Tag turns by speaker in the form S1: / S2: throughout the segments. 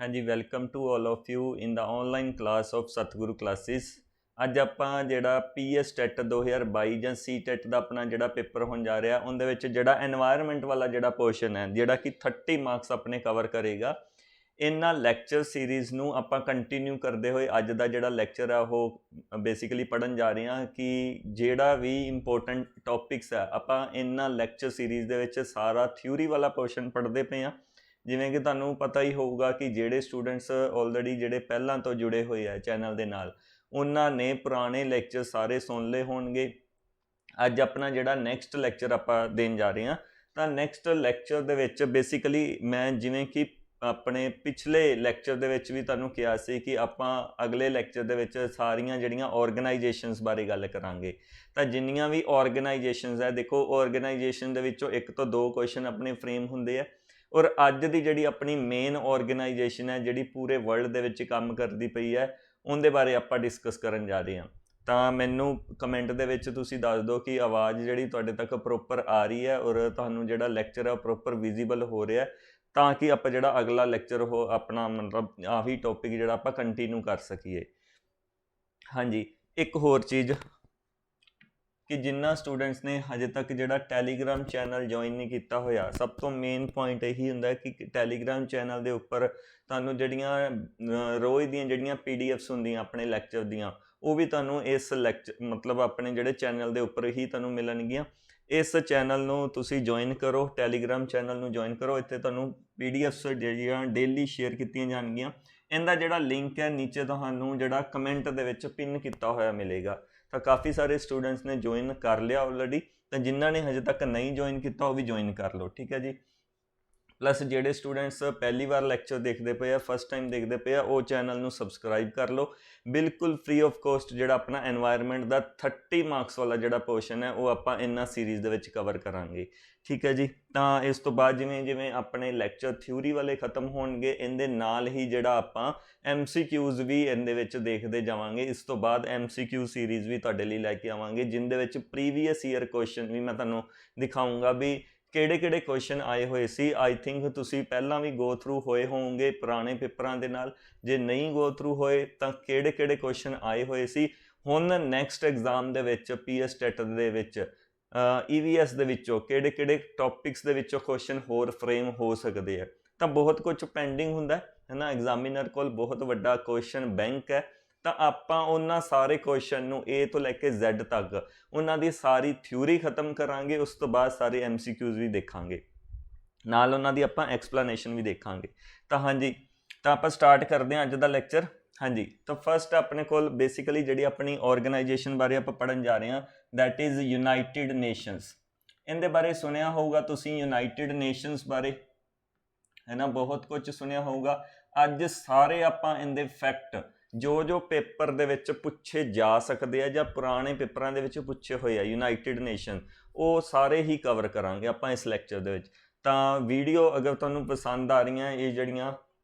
S1: हाँ जी, welcome to all of you in the online class of Satguru classes. ਅੱਜ ਆਪਾਂ ਜਿਹੜਾ ਪੀਐਸ ਟੈਟ 2022 ਜਾਂ ਸੀ ਟੈਟ ਦਾ ਆਪਣਾ ਜਿਹੜਾ ਪੇਪਰ ਹੋਣ ਜਾ ਰਿਹਾ ਉਹਦੇ ਵਿੱਚ ਜਿਹੜਾ এনवायरमेंट ਵਾਲਾ ਜਿਹੜਾ ਪੋਰਸ਼ਨ ਹੈ ਜਿਹੜਾ ਕਿ 30 ਮਾਰਕਸ ਆਪਣੇ ਕਵਰ ਕਰੇਗਾ। ਇਹਨਾਂ ਲੈਕਚਰ ਸੀਰੀਜ਼ ਨੂੰ ਆਪਾਂ ਕੰਟੀਨਿਊ ਕਰਦੇ ਹੋਏ ਅੱਜ ਦਾ ਜਿਹੜਾ ਲੈਕਚਰ ਆ ਉਹ ਬੇਸਿਕਲੀ ਪੜਨ ਜਾ ਰਹੇ ਹਾਂ ਕਿ ਜਿਹੜਾ ਵੀ ਇੰਪੋਰਟੈਂਟ ਟੌਪਿਕਸ ਆ ਆਪਾਂ ਇਹਨਾਂ ਲੈਕਚਰ ਸੀਰੀਜ਼ ਦੇ ਵਿੱਚ ਸਾਰਾ ਥਿਊਰੀ ਵਾਲਾ ਪੋਰਸ਼ਨ ਪੜ੍ਹਦੇ ਪਏ ਹਾਂ। ਜਿਵੇਂ ਕਿ ਤੁਹਾਨੂੰ ਪਤਾ ਹੀ ਹੋਊਗਾ ਕਿ ਜਿਹੜੇ ਸਟੂਡੈਂਟਸ ਆਲਰੇਡੀ ਜਿਹੜੇ ਪਹਿਲਾਂ ਤੋਂ ਜੁੜੇ ਹੋਏ ਆ ਚੈਨਲ ਦੇ ਨਾਲ ਉਹਨਾਂ ਨੇ ਪੁਰਾਣੇ ਲੈਕਚਰ ਸਾਰੇ ਸੁਣ ਲਏ ਹੋਣਗੇ। ਅੱਜ ਆਪਣਾ ਜਿਹੜਾ ਨੈਕਸਟ ਲੈਕਚਰ ਆਪਾਂ ਦੇਣ ਜਾ ਰਹੇ ਹਾਂ ਤਾਂ ਨੈਕਸਟ ਲੈਕਚਰ ਦੇ ਵਿੱਚ ਬੇਸਿਕਲੀ ਮੈਂ ਜਿਵੇਂ ਕਿ ਆਪਣੇ ਪਿਛਲੇ ਲੈਕਚਰ ਦੇ ਵਿੱਚ ਵੀ ਤੁਹਾਨੂੰ ਕਿਹਾ ਸੀ ਕਿ ਆਪਾਂ ਅਗਲੇ ਲੈਕਚਰ ਦੇ ਵਿੱਚ ਸਾਰੀਆਂ ਜਿਹੜੀਆਂ ਆਰਗੇਨਾਈਜੇਸ਼ਨਸ ਬਾਰੇ ਗੱਲ ਕਰਾਂਗੇ। ਤਾਂ ਜਿੰਨੀਆਂ ਵੀ ਆਰਗੇਨਾਈਜੇਸ਼ਨਸ ਹੈ, ਦੇਖੋ ਆਰਗੇਨਾਈਜੇਸ਼ਨ ਦੇ ਵਿੱਚੋਂ 1 ਤੋਂ 2 ਕੁਐਸਚਨ ਆਪਣੇ ਫਰੇਮ ਹੁੰਦੇ ਆ ਔਰ ਅੱਜ ਦੀ ਜਿਹੜੀ ਆਪਣੀ ਮੇਨ ਆਰਗੇਨਾਈਜੇਸ਼ਨ ਹੈ ਜਿਹੜੀ ਪੂਰੇ ਵਰਲਡ ਦੇ ਵਿੱਚ ਕੰਮ ਕਰਦੀ ਪਈ ਹੈ ਉਹਦੇ ਬਾਰੇ ਆਪਾਂ ਡਿਸਕਸ ਕਰਨ ਜਾ ਰਹੇ ਹਾਂ। ਤਾਂ ਮੈਨੂੰ ਕਮੈਂਟ ਦੇ ਵਿੱਚ ਤੁਸੀਂ ਦੱਸ ਦਿਓ ਕਿ ਆਵਾਜ਼ ਜਿਹੜੀ ਤੁਹਾਡੇ ਤੱਕ ਪ੍ਰੋਪਰ ਆ ਰਹੀ ਹੈ ਔਰ ਤੁਹਾਨੂੰ ਜਿਹੜਾ ਲੈਕਚਰ ਹੈ ਪ੍ਰੋਪਰ ਵਿਜ਼ੀਬਲ ਹੋ ਰਿਹਾ ਤਾਂ ਕਿ ਆਪਾਂ ਜਿਹੜਾ ਅਗਲਾ ਲੈਕਚਰ ਉਹ ਆਪਣਾ ਮਤਲਬ ਆਹੀ ਟੌਪਿਕ ਜਿਹੜਾ ਆਪਾਂ ਕੰਟੀਨਿਊ ਕਰ ਸਕੀਏ। ਹਾਂਜੀ, ਇੱਕ ਹੋਰ ਚੀਜ਼ ਕਿ ਜਿੰਨਾ ਸਟੂਡੈਂਟਸ ਨੇ ਹਜੇ ਤੱਕ ਜਿਹੜਾ ਟੈਲੀਗ੍ਰਾਮ ਚੈਨਲ ਜੁਆਇਨ ਨਹੀਂ ਕੀਤਾ ਹੋਇਆ, ਸਭ ਤੋਂ ਮੇਨ ਪੁਆਇੰਟ ਇਹੀ ਹੁੰਦਾ ਕਿ ਟੈਲੀਗ੍ਰਾਮ ਚੈਨਲ ਦੇ ਉੱਪਰ ਤੁਹਾਨੂੰ ਜਿਹੜੀਆਂ ਰੋਜ਼ ਦੀਆਂ ਜਿਹੜੀਆਂ ਪੀਡੀਐਫਸ ਹੁੰਦੀਆਂ ਆਪਣੇ ਲੈਕਚਰ ਦੀਆਂ ਉਹ ਵੀ ਤੁਹਾਨੂੰ ਇਸ ਲੈਕਚਰ ਮਤਲਬ ਆਪਣੇ ਜਿਹੜੇ ਚੈਨਲ ਦੇ ਉੱਪਰ ਹੀ ਤੁਹਾਨੂੰ ਮਿਲਣਗੀਆਂ। ਇਸ ਚੈਨਲ ਨੂੰ ਤੁਸੀਂ ਜੁਆਇਨ ਕਰੋ, ਟੈਲੀਗ੍ਰਾਮ ਚੈਨਲ ਨੂੰ ਜੁਆਇਨ ਕਰੋ। ਇੱਥੇ ਤੁਹਾਨੂੰ ਪੀਡੀਐਫਸ ਜਿਹੜੀਆਂ ਡੇਲੀ ਸ਼ੇਅਰ ਕੀਤੀਆਂ ਜਾਣਗੀਆਂ। ਇਹਦਾ ਜਿਹੜਾ ਲਿੰਕ ਹੈ ਨੀਚੇ ਤੁਹਾਨੂੰ ਜਿਹੜਾ ਕਮੈਂਟ ਦੇ ਵਿੱਚ ਪਿਨ ਕੀਤਾ ਹੋਇਆ ਮਿਲੇਗਾ। ਤਾਂ ਕਾਫੀ ਸਾਰੇ ਸਟੂਡੈਂਟਸ ਨੇ ਜੁਆਇਨ ਕਰ ਲਿਆ ਆਲਰੇਡੀ, ਤਾਂ ਜਿਨ੍ਹਾਂ ਨੇ ਹਜੇ ਤੱਕ ਨਹੀਂ ਜੁਆਇਨ ਕੀਤਾ ਉਹ ਵੀ ਜੁਆਇਨ ਕਰ ਲਓ, ਠੀਕ ਹੈ ਜੀ। ਪਲੱਸ ਜਿਹੜੇ ਸਟੂਡੈਂਟਸ ਪਹਿਲੀ ਵਾਰ ਲੈਕਚਰ ਦੇਖਦੇ ਪਏ ਆ, ਫਸਟ ਟਾਈਮ ਦੇਖਦੇ ਪਏ ਆ, ਉਹ ਚੈਨਲ ਨੂੰ ਸਬਸਕ੍ਰਾਈਬ ਕਰ ਲਓ। ਬਿਲਕੁਲ ਫ੍ਰੀ ਆਫ ਕੋਸਟ ਜਿਹੜਾ ਆਪਣਾ এনवायरमेंट ਦਾ 30 ਮਾਰਕਸ ਵਾਲਾ ਜਿਹੜਾ ਪੋਰਸ਼ਨ ਹੈ ਉਹ ਆਪਾਂ ਇਹਨਾਂ ਸੀਰੀਜ਼ ਦੇ ਵਿੱਚ ਕਵਰ ਕਰਾਂਗੇ, ਠੀਕ ਹੈ ਜੀ। ਤਾਂ ਇਸ ਤੋਂ ਬਾਅਦ ਜਿਵੇਂ ਜਿਵੇਂ ਆਪਣੇ ਲੈਕਚਰ ਥਿਊਰੀ ਵਾਲੇ ਖਤਮ ਹੋਣਗੇ ਇਹਦੇ ਨਾਲ ਹੀ ਜਿਹੜਾ ਆਪਾਂ MCQs ਵੀ ਇਹਦੇ ਵਿੱਚ ਦੇਖਦੇ ਜਾਵਾਂਗੇ। ਇਸ ਤੋਂ ਬਾਅਦ MCQ ਸੀਰੀਜ਼ ਵੀ ਤੁਹਾਡੇ ਲਈ ਲੈ ਕੇ ਆਵਾਂਗੇ ਜਿਹਦੇ ਵਿੱਚ ਪ੍ਰੀਵੀਅਸ ਈਅਰ ਕੁਐਸਚਨ ਵੀ ਮੈਂ ਤੁਹਾਨੂੰ ਦਿਖਾਊਂਗਾ ਵੀ ਕਿਹੜੇ ਕੁਐਸਚਨ ਆਏ ਹੋਏ ਸੀ। ਆਈ ਥਿੰਕ ਤੁਸੀਂ ਪਹਿਲਾਂ ਵੀ ਗੋ ਥਰੂ ਹੋਏ ਹੋਵੋਗੇ ਪੁਰਾਣੇ ਪੇਪਰਾਂ ਦੇ ਨਾਲ, ਜੇ ਨਹੀਂ ਗੋ ਥਰੂ ਹੋਏ ਤਾਂ ਕਿਹੜੇ ਕੁਐਸਚਨ ਆਏ ਹੋਏ ਸੀ। ਹੁਣ ਨੈਕਸਟ ਐਗਜ਼ਾਮ ਦੇ ਵਿੱਚ PS ਟੈਟ ਦੇ ਵਿੱਚ EVS ਦੇ ਵਿੱਚੋਂ ਕਿਹੜੇ ਟੌਪਿਕਸ ਦੇ ਵਿੱਚੋਂ ਕੁਐਸਚਨ ਹੋਰ ਫਰੇਮ ਹੋ ਸਕਦੇ ਆ। ਤਾਂ ਬਹੁਤ ਕੁਝ ਪੈਂਡਿੰਗ ਹੁੰਦਾ ਹੈ ਨਾ, ਐਗਜ਼ਾਮੀਨਰ ਕੋਲ ਬਹੁਤ ਵੱਡਾ ਕੁਐਸਚਨ ਬੈਂਕ ਹੈ। ਤਾਂ ਆਪਾਂ ਉਹਨਾਂ ਸਾਰੇ ਕੁਐਸਚਨ ਨੂੰ A ਤੋਂ ਲੈ ਕੇ Z ਤੱਕ ਉਹਨਾਂ ਦੀ ਸਾਰੀ ਥਿਊਰੀ ਖਤਮ ਕਰਾਂਗੇ। ਉਸ ਤੋਂ ਬਾਅਦ ਸਾਰੇ MCQs ਵੀ ਦੇਖਾਂਗੇ, ਨਾਲ ਉਹਨਾਂ ਦੀ ਆਪਾਂ ਐਕਸਪਲੇਨੇਸ਼ਨ ਵੀ ਦੇਖਾਂਗੇ। ਤਾਂ ਹਾਂਜੀ, ਤਾਂ ਆਪਾਂ ਸਟਾਰਟ ਕਰਦੇ ਹਾਂ ਅੱਜ ਦਾ ਲੈਕਚਰ। ਹਾਂਜੀ, ਤਾਂ ਫਸਟ ਆਪਣੇ ਕੋਲ ਬੇਸਿਕਲੀ ਜਿਹੜੀ ਆਪਣੀ ਆਰਗੇਨਾਈਜੇਸ਼ਨ ਬਾਰੇ ਆਪਾਂ ਪੜ੍ਹਨ ਜਾ ਰਹੇ ਹਾਂ ਦੈਟ ਇਜ਼ ਯੂਨਾਈਟਿਡ ਨੇਸ਼ਨਸ। ਇਹਦੇ ਬਾਰੇ ਸੁਣਿਆ ਹੋਊਗਾ ਤੁਸੀਂ, ਯੂਨਾਈਟਿਡ ਨੇਸ਼ਨਸ ਬਾਰੇ ਹੈ ਨਾ, ਬਹੁਤ ਕੁਝ ਸੁਣਿਆ ਹੋਊਗਾ। ਅੱਜ ਸਾਰੇ ਆਪਾਂ ਇਹਦੇ ਫੈਕਟ ਜੋ ਪੇਪਰ ਦੇ ਵਿੱਚ ਪੁੱਛੇ ਜਾ ਸਕਦੇ ਆ ਜਾਂ ਪੁਰਾਣੇ ਪੇਪਰਾਂ ਦੇ ਵਿੱਚ ਪੁੱਛੇ ਹੋਏ ਆ ਯੂਨਾਈਟਿਡ ਨੇਸ਼ਨ, ਉਹ ਸਾਰੇ ਹੀ ਕਵਰ ਕਰਾਂਗੇ ਆਪਾਂ ਇਸ ਲੈਕਚਰ ਦੇ ਵਿੱਚ। ਤਾਂ ਵੀਡੀਓ ਅਗਰ ਤੁਹਾਨੂੰ ਪਸੰਦ ਆ ਰਹੀਆਂ ਇਹ ਜਿਹੜੀਆਂ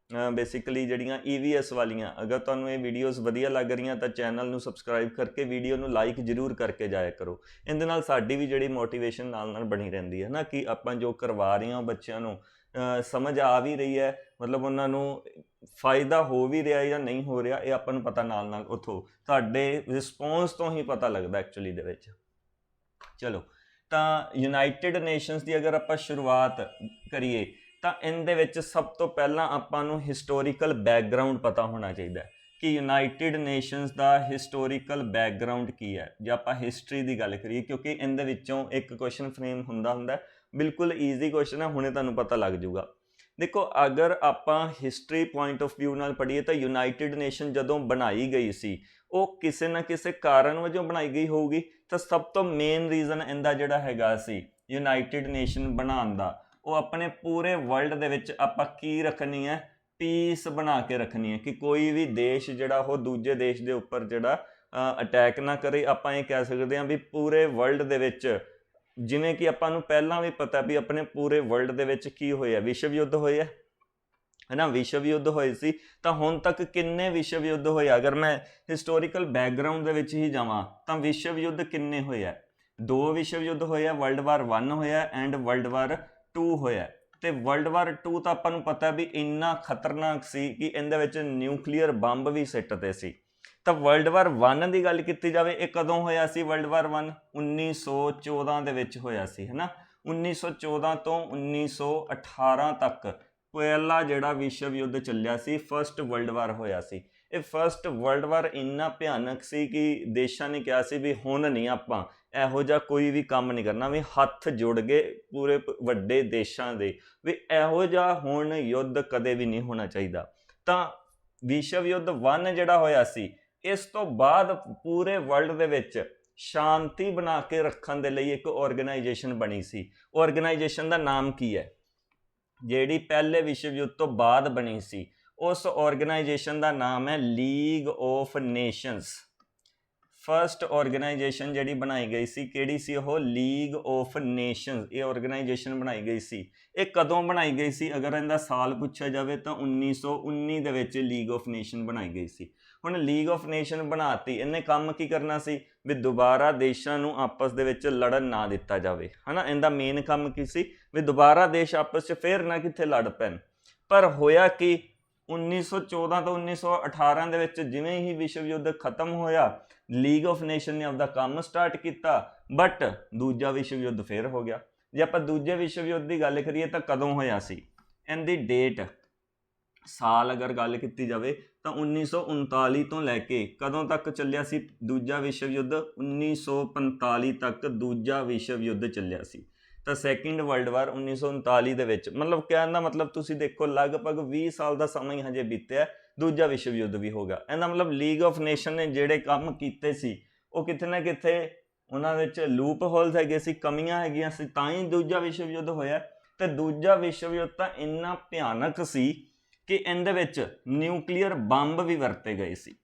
S1: ਬੇਸਿਕਲੀ ਜਿਹੜੀਆਂ EVS ਵਾਲੀਆਂ, ਅਗਰ ਤੁਹਾਨੂੰ ਇਹ ਵੀਡੀਓਜ਼ ਵਧੀਆ ਲੱਗ ਰਹੀਆਂ ਤਾਂ ਚੈਨਲ ਨੂੰ ਸਬਸਕ੍ਰਾਈਬ ਕਰਕੇ ਵੀਡੀਓ ਨੂੰ ਲਾਈਕ ਜ਼ਰੂਰ ਕਰਕੇ ਜਾਇਆ ਕਰੋ। ਇਹਦੇ ਨਾਲ ਸਾਡੀ ਵੀ ਜਿਹੜੀ ਮੋਟੀਵੇਸ਼ਨ ਨਾਲ ਬਣੀ ਰਹਿੰਦੀ ਹੈ ਨਾ ਕਿ ਆਪਾਂ ਜੋ ਕਰਵਾ ਰਹੇ ਹਾਂ ਬੱਚਿਆਂ ਨੂੰ ਸਮਝ ਆ ਵੀ ਰਹੀ ਹੈ, ਮਤਲਬ ਉਹਨਾਂ ਨੂੰ ਫਾਇਦਾ ਹੋ ਵੀ ਰਿਹਾ ਜਾਂ ਨਹੀਂ ਹੋ ਰਿਹਾ ਇਹ ਆਪਾਂ ਨੂੰ ਪਤਾ ਨਾਲ ਉੱਥੋਂ ਤੁਹਾਡੇ ਰਿਸਪੌਂਸ ਤੋਂ ਹੀ ਪਤਾ ਲੱਗਦਾ ਐਕਚੁਅਲੀ ਦੇ ਵਿੱਚ। ਚਲੋ, ਤਾਂ ਯੂਨਾਈਟਿਡ ਨੇਸ਼ਨਸ ਦੀ ਅਗਰ ਆਪਾਂ ਸ਼ੁਰੂਆਤ ਕਰੀਏ ਤਾਂ ਇਹਦੇ ਵਿੱਚ ਸਭ ਤੋਂ ਪਹਿਲਾਂ ਆਪਾਂ ਨੂੰ ਹਿਸਟੋਰੀਕਲ ਬੈਕਗਰਾਊਂਡ ਪਤਾ ਹੋਣਾ ਚਾਹੀਦਾ ਕਿ ਯੂਨਾਈਟਿਡ ਨੇਸ਼ਨਸ ਦਾ ਹਿਸਟੋਰੀਕਲ ਬੈਕਗਰਾਊਂਡ ਕੀ ਹੈ। ਜੇ ਆਪਾਂ ਹਿਸਟਰੀ ਦੀ ਗੱਲ ਕਰੀਏ, ਕਿਉਂਕਿ ਇਹਦੇ ਵਿੱਚੋਂ ਇੱਕ ਕੁਐਸਚਨ ਫਰੇਮ ਹੁੰਦਾ ਬਿਲਕੁਲ ਈਜ਼ੀ ਕੁਐਸਚਨ ਹੈ, ਹੁਣੇ ਤੁਹਾਨੂੰ ਪਤਾ ਲੱਗ ਜਾਊਗਾ। ਦੇਖੋ, ਅਗਰ ਆਪਾਂ ਹਿਸਟਰੀ ਪੁਆਇੰਟ ਆਫ ਵਿਊ ਨਾਲ ਪੜ੍ਹੀਏ ਤਾਂ ਯੂਨਾਈਟਿਡ ਨੇਸ਼ਨ ਜਦੋਂ ਬਣਾਈ ਗਈ ਸੀ ਉਹ ਕਿਸੇ ਨਾ ਕਿਸੇ ਕਾਰਨ ਵਜੋਂ ਬਣਾਈ ਗਈ ਹੋਊਗੀ। ਤਾਂ ਸਭ ਤੋਂ ਮੇਨ ਰੀਜ਼ਨ ਇਹਦਾ ਜਿਹੜਾ ਹੈਗਾ ਸੀ ਯੂਨਾਈਟਿਡ ਨੇਸ਼ਨ ਬਣਾਉਣ ਦਾ, ਉਹ ਆਪਣੇ ਪੂਰੇ ਵਰਲਡ ਦੇ ਵਿੱਚ ਆਪਾਂ ਕੀ ਰੱਖਣੀ ਹੈ, ਪੀਸ ਬਣਾ ਕੇ ਰੱਖਣੀ ਹੈ ਕਿ ਕੋਈ ਵੀ ਦੇਸ਼ ਜਿਹੜਾ ਉਹ ਦੂਜੇ ਦੇਸ਼ ਦੇ ਉੱਪਰ ਜਿਹੜਾ ਅਟੈਕ ਨਾ ਕਰੇ। ਆਪਾਂ ਇਹ ਕਹਿ ਸਕਦੇ ਹਾਂ ਵੀ ਪੂਰੇ ਵਰਲਡ ਦੇ ਵਿੱਚ, ਜਿਵੇਂ ਕਿ ਆਪਾਂ ਨੂੰ ਪਹਿਲਾਂ ਵੀ ਪਤਾ ਵੀ ਆਪਣੇ ਪੂਰੇ ਵਰਲਡ ਦੇ ਵਿੱਚ ਕੀ ਹੋਇਆ, ਵਿਸ਼ਵ ਯੁੱਧ ਹੋਏ ਹੈ ਨਾ, ਵਿਸ਼ਵ ਯੁੱਧ ਹੋਏ ਸੀ। ਤਾਂ ਹੁਣ ਤੱਕ ਕਿੰਨੇ ਵਿਸ਼ਵ ਯੁੱਧ ਹੋਏ? ਅਗਰ ਮੈਂ ਹਿਸਟੋਰੀਕਲ ਬੈਕਗਰਾਊਂਡ ਦੇ ਵਿੱਚ ਹੀ ਜਾਵਾਂ ਤਾਂ ਵਿਸ਼ਵ ਯੁੱਧ ਕਿੰਨੇ ਹੋਏ ਆ? 2 ਵਿਸ਼ਵ ਯੁੱਧ ਹੋਏ ਆ, ਵਰਲਡ ਵਾਰ 1 ਹੋਇਆ ਐਂਡ ਵਰਲਡ ਵਾਰ 2 ਹੋਇਆ। ਤੇ ਵਰਲਡ ਵਾਰ 2 ਤਾਂ ਆਪਾਂ ਨੂੰ ਪਤਾ ਵੀ ਇੰਨਾ ਖਤਰਨਾਕ ਸੀ ਕਿ ਇਹਦੇ ਵਿੱਚ ਨਿਊਕਲੀਅਰ ਬੰਬ ਵੀ ਸਿੱਟਦੇ ਸੀ। ਤਾਂ ਵਰਲਡ ਵਾਰ 1 ਦੀ ਗੱਲ ਕੀਤੀ ਜਾਵੇ, ਇਹ ਕਦੋਂ ਹੋਇਆ ਸੀ? ਵਰਲਡ ਵਾਰ 1 1914 ਦੇ ਵਿੱਚ ਹੋਇਆ ਸੀ, ਹੈ ਨਾ। 1914 ਤੋਂ 1918 ਤੱਕ ਪਹਿਲਾ ਜਿਹੜਾ ਵਿਸ਼ਵ ਯੁੱਧ ਚੱਲਿਆ ਸੀ, ਫਸਟ ਵਰਲਡ ਵਾਰ ਹੋਇਆ ਸੀ। ਇਹ ਫਸਟ ਵਰਲਡ ਵਾਰ ਇੰਨਾ ਭਿਆਨਕ ਸੀ ਕਿ ਦੇਸ਼ਾਂ ਨੇ ਕਿਹਾ ਸੀ ਵੀ ਹੁਣ ਨਹੀਂ ਆਪਾਂ ਇਹੋ ਜਿਹਾ ਕੋਈ ਵੀ ਕੰਮ ਨਹੀਂ ਕਰਨਾ, ਵੀ ਹੱਥ ਜੁੜ ਗਏ ਪੂਰੇ ਵੱਡੇ ਦੇਸ਼ਾਂ ਦੇ ਵੀ ਇਹੋ ਜਿਹਾ ਹੁਣ ਯੁੱਧ ਕਦੇ ਵੀ ਨਹੀਂ ਹੋਣਾ ਚਾਹੀਦਾ। ਤਾਂ ਵਿਸ਼ਵ ਯੁੱਧ 1 ਜਿਹੜਾ ਹੋਇਆ ਸੀ, ਇਸ ਤੋਂ ਬਾਅਦ ਪੂਰੇ ਵਰਲਡ ਦੇ ਵਿੱਚ ਸ਼ਾਂਤੀ ਬਣਾ ਕੇ ਰੱਖਣ ਦੇ ਲਈ ਇੱਕ ਆਰਗੇਨਾਈਜੇਸ਼ਨ ਬਣੀ ਸੀ। ਆਰਗੇਨਾਈਜੇਸ਼ਨ ਦਾ ਨਾਮ ਕੀ ਹੈ? ਜਿਹੜੀ ਪਹਿਲੇ ਵਿਸ਼ਵ ਯੁੱਧ ਤੋਂ ਬਾਅਦ ਬਣੀ ਸੀ, ਉਸ ਆਰਗੇਨਾਈਜੇਸ਼ਨ ਦਾ ਨਾਮ ਹੈ league of nations. First organisation ਜਿਹੜੀ ਬਣਾਈ ਗਈ ਸੀ, ਕਿਹੜੀ ਸੀ ਉਹ? League of nations. ਇਹ ਆਰਗੇਨਾਈਜੇਸ਼ਨ ਬਣਾਈ ਗਈ ਸੀ। ਇਹ ਕਦੋਂ ਬਣਾਈ ਗਈ ਸੀ? ਅਗਰ ਇਹਦਾ ਸਾਲ ਪੁੱਛਿਆ ਜਾਵੇ ਤਾਂ 1919 ਦੇ ਵਿੱਚ ਲੀਗ ਆਫ ਨੇਸ਼ਨ ਬਣਾਈ ਗਈ ਸੀ। ਹੁਣ ਲੀਗ ਆਫ ਨੇਸ਼ਨ ਬਣਾਤੀ, ਇਹਨੇ ਕੰਮ ਕੀ ਕਰਨਾ ਸੀ? ਵੀ ਦੁਬਾਰਾ ਦੇਸ਼ਾਂ ਨੂੰ ਆਪਸ ਦੇ ਵਿੱਚ ਲੜਨ ਨਾ ਦਿੱਤਾ ਜਾਵੇ, ਹੈ ਨਾ। ਇਹਦਾ ਮੇਨ ਕੰਮ ਕੀ ਸੀ? ਵੀ ਦੁਬਾਰਾ ਦੇਸ਼ ਆਪਸ 'ਚ ਫੇਰ ਨਾ ਕਿੱਥੇ ਲੜ ਪੈਣ। ਪਰ ਹੋਇਆ ਕਿ 1914 ਤੋਂ 1918 ਦੇ ਵਿੱਚ ਜਿਵੇਂ ਹੀ ਵਿਸ਼ਵ ਯੁੱਧ ਖਤਮ ਹੋਇਆ, ਲੀਗ ਆਫ ਨੇਸ਼ਨ ਨੇ ਆਪਦਾ ਕੰਮ ਸਟਾਰਟ ਕੀਤਾ, ਬਟ ਦੂਜਾ ਵਿਸ਼ਵ ਯੁੱਧ ਫੇਰ ਹੋ ਗਿਆ। ਜੇ ਆਪਾਂ ਦੂਜੇ ਵਿਸ਼ਵ ਯੁੱਧ ਦੀ ਗੱਲ ਕਰੀਏ ਤਾਂ ਕਦੋਂ ਹੋਇਆ ਸੀ? ਇਹਦੀ ਡੇਟ, ਸਾਲ ਅਗਰ ਗੱਲ ਕੀਤੀ ਜਾਵੇ ਤਾਂ 1939 ਤੋਂ ਲੈ ਕੇ ਕਦੋਂ ਤੱਕ ਚੱਲਿਆ ਸੀ ਦੂਜਾ ਵਿਸ਼ਵ ਯੁੱਧ? 1945 ਤੱਕ ਦੂਜਾ ਵਿਸ਼ਵ ਯੁੱਧ ਚੱਲਿਆ ਸੀ। ਤਾਂ ਸੈਕਿੰਡ ਵਰਲਡ ਵਾਰ 1939 ਦੇ ਵਿੱਚ, ਮਤਲਬ ਕਹਿਣ ਦਾ ਮਤਲਬ ਤੁਸੀਂ ਦੇਖੋ ਲਗਭਗ 20 ਸਾਲ ਦਾ ਸਮਾਂ ਹੀ ਹਜੇ ਬੀਤਿਆ, ਦੂਜਾ ਵਿਸ਼ਵ ਯੁੱਧ ਵੀ ਹੋ ਗਿਆ। ਇਹਦਾ ਮਤਲਬ ਲੀਗ ਆਫ ਨੇਸ਼ਨ ਨੇ ਜਿਹੜੇ ਕੰਮ ਕੀਤੇ ਸੀ ਉਹ ਕਿਤੇ ਨਾ ਕਿਤੇ ਉਹਨਾਂ ਵਿੱਚ ਲੂਪ ਹੋਲਸ ਹੈਗੇ ਸੀ, ਕਮੀਆਂ ਹੈਗੀਆਂ ਸੀ, ਤਾਂ ਹੀ ਦੂਜਾ ਵਿਸ਼ਵ ਯੁੱਧ ਹੋਇਆ। ਤੇ ਦੂਜਾ ਵਿਸ਼ਵ ਯੁੱਧ ਤਾਂ ਇੰਨਾ ਭਿਆਨਕ ਸੀ ਕਿ ਇਹਦੇ ਵਿੱਚ ਨਿਊਕਲੀਅਰ ਬੰਬ ਵੀ ਵਰਤੇ ਗਏ ਸੀ।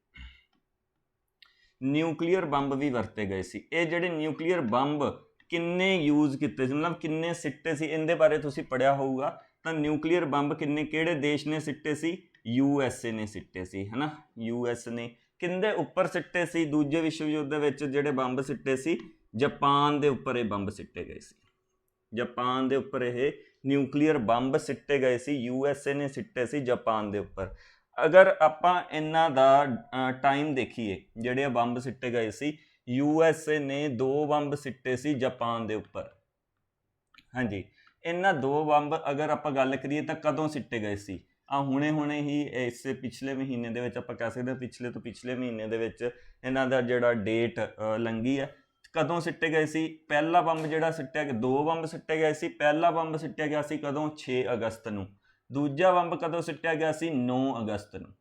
S1: ਨਿਊਕਲੀਅਰ ਬੰਬ ਵੀ ਵਰਤੇ ਗਏ ਸੀ। ਇਹ ਜਿਹੜੇ ਨਿਊਕਲੀਅਰ ਬੰਬ ਕਿੰਨੇ ਯੂਜ਼ ਕੀਤੇ ਸੀ, ਮਤਲਬ ਕਿੰਨੇ ਸਿੱਟੇ ਸੀ, ਇਹਦੇ ਬਾਰੇ ਤੁਸੀਂ ਪੜ੍ਹਿਆ ਹੋਊਗਾ। ਤਾਂ ਨਿਊਕਲੀਅਰ ਬੰਬ ਕਿੰਨੇ, ਕਿਹੜੇ ਦੇਸ਼ ਨੇ ਸਿੱਟੇ ਸੀ? USA ਨੇ ਸਿੱਟੇ ਸੀ, ਹੈ ਨਾ। US ਨੇ ਕਿੰਦੇ ਉੱਪਰ ਸਿੱਟੇ ਸੀ? ਦੂਜੇ ਵਿਸ਼ਵ ਯੁੱਧ ਦੇ ਵਿੱਚ ਜਿਹੜੇ ਬੰਬ ਸਿੱਟੇ ਸੀ, ਜਾਪਾਨ ਦੇ ਉੱਪਰ ਇਹ ਬੰਬ ਸਿੱਟੇ ਗਏ ਸੀ। ਜਾਪਾਨ ਦੇ ਉੱਪਰ ਇਹ ਨਿਊਕਲੀਅਰ ਬੰਬ ਸਿੱਟੇ ਗਏ ਸੀ, USA ਨੇ ਸਿੱਟੇ ਸੀ ਜਾਪਾਨ ਦੇ ਉੱਪਰ। ਅਗਰ ਆਪਾਂ ਇਹਨਾਂ ਦਾ ਟਾਈਮ ਦੇਖੀਏ, ਜਿਹੜੇ ਬੰਬ ਸਿੱਟੇ ਗਏ ਸੀ, USA ਨੇ 2 ਬੰਬ ਸਿੱਟੇ ਸੀ ਜਾਪਾਨ ਦੇ ਉੱਪਰ। ਹਾਂਜੀ, ਇਹਨਾਂ 2 ਬੰਬ ਅਗਰ ਆਪਾਂ ਗੱਲ ਕਰੀਏ ਤਾਂ ਕਦੋਂ ਸਿੱਟੇ ਗਏ ਸੀ? ਹੁਣੇ ਹੀ ਇਸੇ ਪਿਛਲੇ ਮਹੀਨੇ ਦੇ ਵਿੱਚ ਆਪਾਂ ਕਹਿ ਸਕਦੇ ਹਾਂ, ਪਿਛਲੇ ਤੋਂ ਪਿਛਲੇ ਮਹੀਨੇ ਦੇ ਵਿੱਚ ਇਹਨਾਂ ਦਾ ਜਿਹੜਾ ਡੇਟ ਲੰਘੀ ਹੈ। ਕਦੋਂ ਸਿੱਟੇ ਗਏ ਸੀ? ਪਹਿਲਾ ਬੰਬ ਜਿਹੜਾ ਸਿੱਟਿਆ ਗਿਆ, 2 ਬੰਬ ਸਿੱਟੇ ਗਏ ਸੀ। ਪਹਿਲਾ ਬੰਬ ਸਿੱਟਿਆ ਗਿਆ ਸੀ ਕਦੋਂ? 6 ਅਗਸਤ ਨੂੰ। ਦੂਜਾ ਬੰਬ ਕਦੋਂ ਸਿੱਟਿਆ ਗਿਆ ਸੀ? 9 ਅਗਸਤ ਨੂੰ।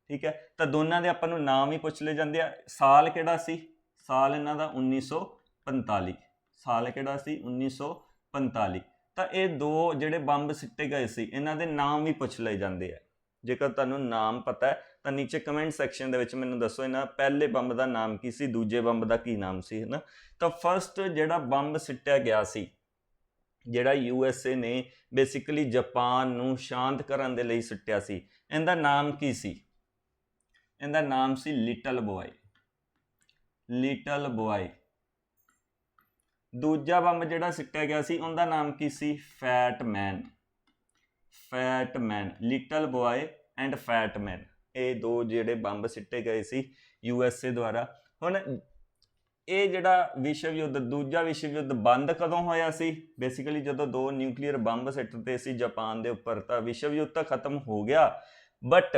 S1: ਠੀਕ ਹੈ, ਤਾਂ ਦੋਨਾਂ ਦੇ ਆਪਾਂ ਨੂੰ ਨਾਮ ਹੀ ਪੁੱਛ ਲਏ ਜਾਂਦੇ ਆ। ਸਾਲ ਕਿਹੜਾ ਸੀ? ਸਾਲ ਇਹਨਾਂ ਦਾ 1945। ਸਾਲ ਕਿਹੜਾ ਸੀ? 1945। ਤਾਂ ਇਹ 2 ਜਿਹੜੇ ਬੰਬ ਸਿੱਟੇ ਗਏ ਸੀ, ਇਹਨਾਂ ਦੇ ਨਾਮ ਵੀ ਪੁੱਛ ਲਏ ਜਾਂਦੇ ਆ। ਜੇਕਰ ਤੁਹਾਨੂੰ ਨਾਮ ਪਤਾ ਹੈ ਤਾਂ ਨੀਚੇ ਕਮੈਂਟ ਸੈਕਸ਼ਨ ਦੇ ਵਿੱਚ ਮੈਨੂੰ ਦੱਸੋ ਇਹਨਾਂ ਪਹਿਲੇ ਬੰਬ ਦਾ ਨਾਮ ਕੀ ਸੀ, ਦੂਜੇ ਬੰਬ ਦਾ ਕੀ ਨਾਮ ਸੀ, ਹੈ ਨਾ। ਤਾਂ ਫਸਟ ਜਿਹੜਾ ਬੰਬ ਸਿੱਟਿਆ ਗਿਆ ਸੀ, ਜਿਹੜਾ USA ਨੇ ਬੇਸਿਕਲੀ ਜਾਪਾਨ ਨੂੰ ਸ਼ਾਂਤ ਕਰਨ ਦੇ ਲਈ ਸਿੱਟਿਆ ਸੀ, ਇਹਦਾ ਨਾਮ ਕੀ ਸੀ? ਇਹਦਾ ਨਾਮ ਸੀ ਲਿਟਲ ਬॉय। Little Boy. ਦੂਜਾ ਬੰਬ ਜਿਹੜਾ ਸਿੱਟਿਆ ਗਿਆ ਸੀ ਉਹਦਾ ਨਾਮ ਕੀ ਸੀ? Fat Man. Fat Man. Little Boy and Fat Man, ਇਹ 2 ਜਿਹੜੇ ਬੰਬ ਸਿੱਟੇ ਗਏ ਸੀ USA ਦੁਆਰਾ। ਹੁਣ ਇਹ ਜਿਹੜਾ ਵਿਸ਼ਵ ਯੁੱਧ, ਦੂਜਾ ਵਿਸ਼ਵ ਯੁੱਧ ਬੰਦ ਕਦੋਂ ਹੋਇਆ ਸੀ? ਬੇਸਿਕਲੀ ਜਦੋਂ 2 ਨਿਊਕਲੀਅਰ ਬੰਬ ਸਿੱਟਦੇ ਸੀ ਜਾਪਾਨ ਦੇ ਉੱਪਰ, ਤਾਂ ਵਿਸ਼ਵ ਯੁੱਧ ਤਾਂ ਖਤਮ ਹੋ ਗਿਆ। ਬਟ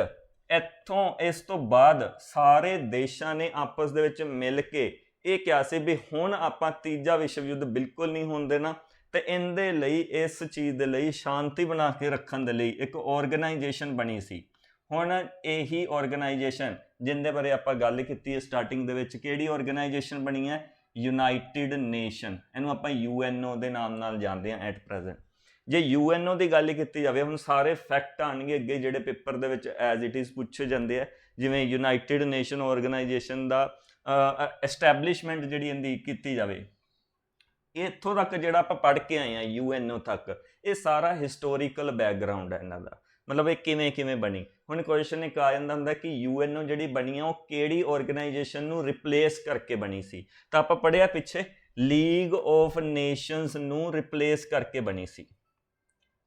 S1: ਇਸ ਤੋਂ ਬਾਅਦ ਸਾਰੇ ਦੇਸ਼ਾਂ ਨੇ ਆਪਸ ਦੇ ਵਿੱਚ ਮਿਲ ਕੇ ਇਹ ਕਿਹਾ ਸੀ ਵੀ ਹੁਣ ਆਪਾਂ ਤੀਜਾ ਵਿਸ਼ਵ ਯੁੱਧ ਬਿਲਕੁਲ ਨਹੀਂ ਹੋਣ ਦੇਣਾ। ਤੇ ਇਹਦੇ ਲਈ, ਇਸ ਚੀਜ਼ ਦੇ ਲਈ ਸ਼ਾਂਤੀ ਬਣਾ ਕੇ ਰੱਖਣ ਦੇ ਲਈ ਇੱਕ ਆਰਗੇਨਾਈਜੇਸ਼ਨ ਬਣੀ ਸੀ। ਹੁਣ ਇਹੀ ਆਰਗੇਨਾਈਜੇਸ਼ਨ ਜਿਹਦੇ ਬਾਰੇ ਆਪਾਂ ਗੱਲ ਕੀਤੀ ਹੈ ਸਟਾਰਟਿੰਗ ਦੇ ਵਿੱਚ, ਕਿਹੜੀ ਆਰਗੇਨਾਈਜੇਸ਼ਨ ਬਣੀ ਹੈ? United nation. ਇਹਨੂੰ ਆਪਾਂ UNO ਦੇ ਨਾਮ ਨਾਲ ਜਾਣਦੇ ਹਾਂ ਐਟ ਪ੍ਰੈਜ਼ੈਂਟ। ਜੇ UNO ਦੀ ਗੱਲ ਕੀਤੀ ਜਾਵੇ, ਹੁਣ ਸਾਰੇ ਫੈਕਟ ਆਉਣਗੇ ਅੱਗੇ ਜਿਹੜੇ ਪੇਪਰ ਦੇ ਵਿੱਚ ਐਜ਼ ਇਟ ਇਜ਼ ਪੁੱਛੇ ਜਾਂਦੇ ਆ। ਜਿਵੇਂ ਯੂਨਾਈਟਿਡ ਨੇਸ਼ਨ ਆਰਗੇਨਾਈਜੇਸ਼ਨ ਦਾ ਐਸਟੈਬਲਿਸ਼ਮੈਂਟ ਜਿਹੜੀ ਇਹਦੀ ਕੀਤੀ ਜਾਵੇ, ਇੱਥੋਂ ਤੱਕ ਜਿਹੜਾ ਆਪਾਂ ਪੜ੍ਹ ਕੇ ਆਏ ਹਾਂ UNO ਤੱਕ, ਇਹ ਸਾਰਾ ਹਿਸਟੋਰੀਕਲ ਬੈਕਗਰਾਊਂਡ ਹੈ ਇਹਨਾਂ ਦਾ। ਮਤਲਬ ਇਹ ਕਿਵੇਂ ਬਣੀ। ਹੁਣ ਕੁਐਸਚਨ ਇੱਕ ਆ ਜਾਂਦਾ ਹੁੰਦਾ ਕਿ UNO ਜਿਹੜੀ ਬਣੀ ਆ ਉਹ ਕਿਹੜੀ ਆਰਗੇਨਾਈਜੇਸ਼ਨ ਨੂੰ ਰਿਪਲੇਸ ਕਰਕੇ ਬਣੀ ਸੀ? ਤਾਂ ਆਪਾਂ ਪੜ੍ਹਿਆ ਪਿੱਛੇ ਲੀਗ ਆਫ ਨੇਸ਼ਨਸ ਨੂੰ ਰਿਪਲੇਸ ਕਰਕੇ ਬਣੀ ਸੀ।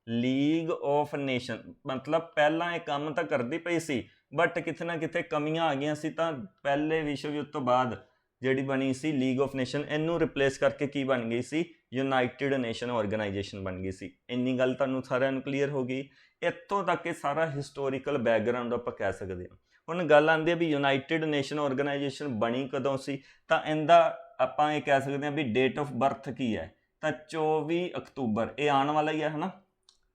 S1: ਲੀਗ ਆਫ ਨੇਸ਼ਨ मतलब ਪਹਿਲਾਂ ਇਹ ਕੰਮ ਤਾਂ ਕਰਦੀ ਪਈ ਸੀ ਬਟ ਕਿਤੇ ਨਾ ਕਿਤੇ ਕਮੀਆਂ ਆ ਗਈਆਂ ਸੀ ਤਾਂ ਪਹਿਲੇ ਵਿਸ਼ਵ ਯੁੱਧ ਤੋਂ ਬਾਅਦ ਜਿਹੜੀ ਬਣੀ ਸੀ ਲੀਗ ਆਫ ਨੇਸ਼ਨ ਇਹਨੂੰ ਰਿਪਲੇਸ ਕਰਕੇ ਕੀ ਬਣ ਗਈ ਸੀ ਯੂਨਾਈਟਿਡ ਨੇਸ਼ਨ ਆਰਗੇਨਾਈਜੇਸ਼ਨ ਬਣ ਗਈ ਸੀ। ਇੰਨੀ ਗੱਲ ਤੁਹਾਨੂੰ ਸਾਰਿਆਂ ਨੂੰ ਕਲੀਅਰ ਹੋ ਗਈ। ਇੱਥੋਂ ਤੱਕ ਇਹ ਸਾਰਾ ਹਿਸਟੋਰੀਕਲ ਬੈਕਗਰਾਊਂਡ ਆਪਾਂ ਕਹਿ ਸਕਦੇ ਹਾਂ। ਹੁਣ ਗੱਲ ਆਉਂਦੀ ਹੈ ਵੀ ਯੂਨਾਈਟਿਡ ਨੇਸ਼ਨ ਆਰਗੇਨਾਈਜੇਸ਼ਨ ਬਣੀ ਕਦੋਂ ਸੀ ਤਾਂ ਇਹਦਾ ਆਪਾਂ ਇਹ ਕਹਿ ਸਕਦੇ ਹਾਂ ਵੀ ਡੇਟ ਆਫ ਬਰਥ ਕੀ ਹੈ ਤਾਂ 24 ਅਕਤੂਬਰ, ਇਹ ਆਉਣ ਵਾਲਾ ਹੀ ਹੈ ਨਾ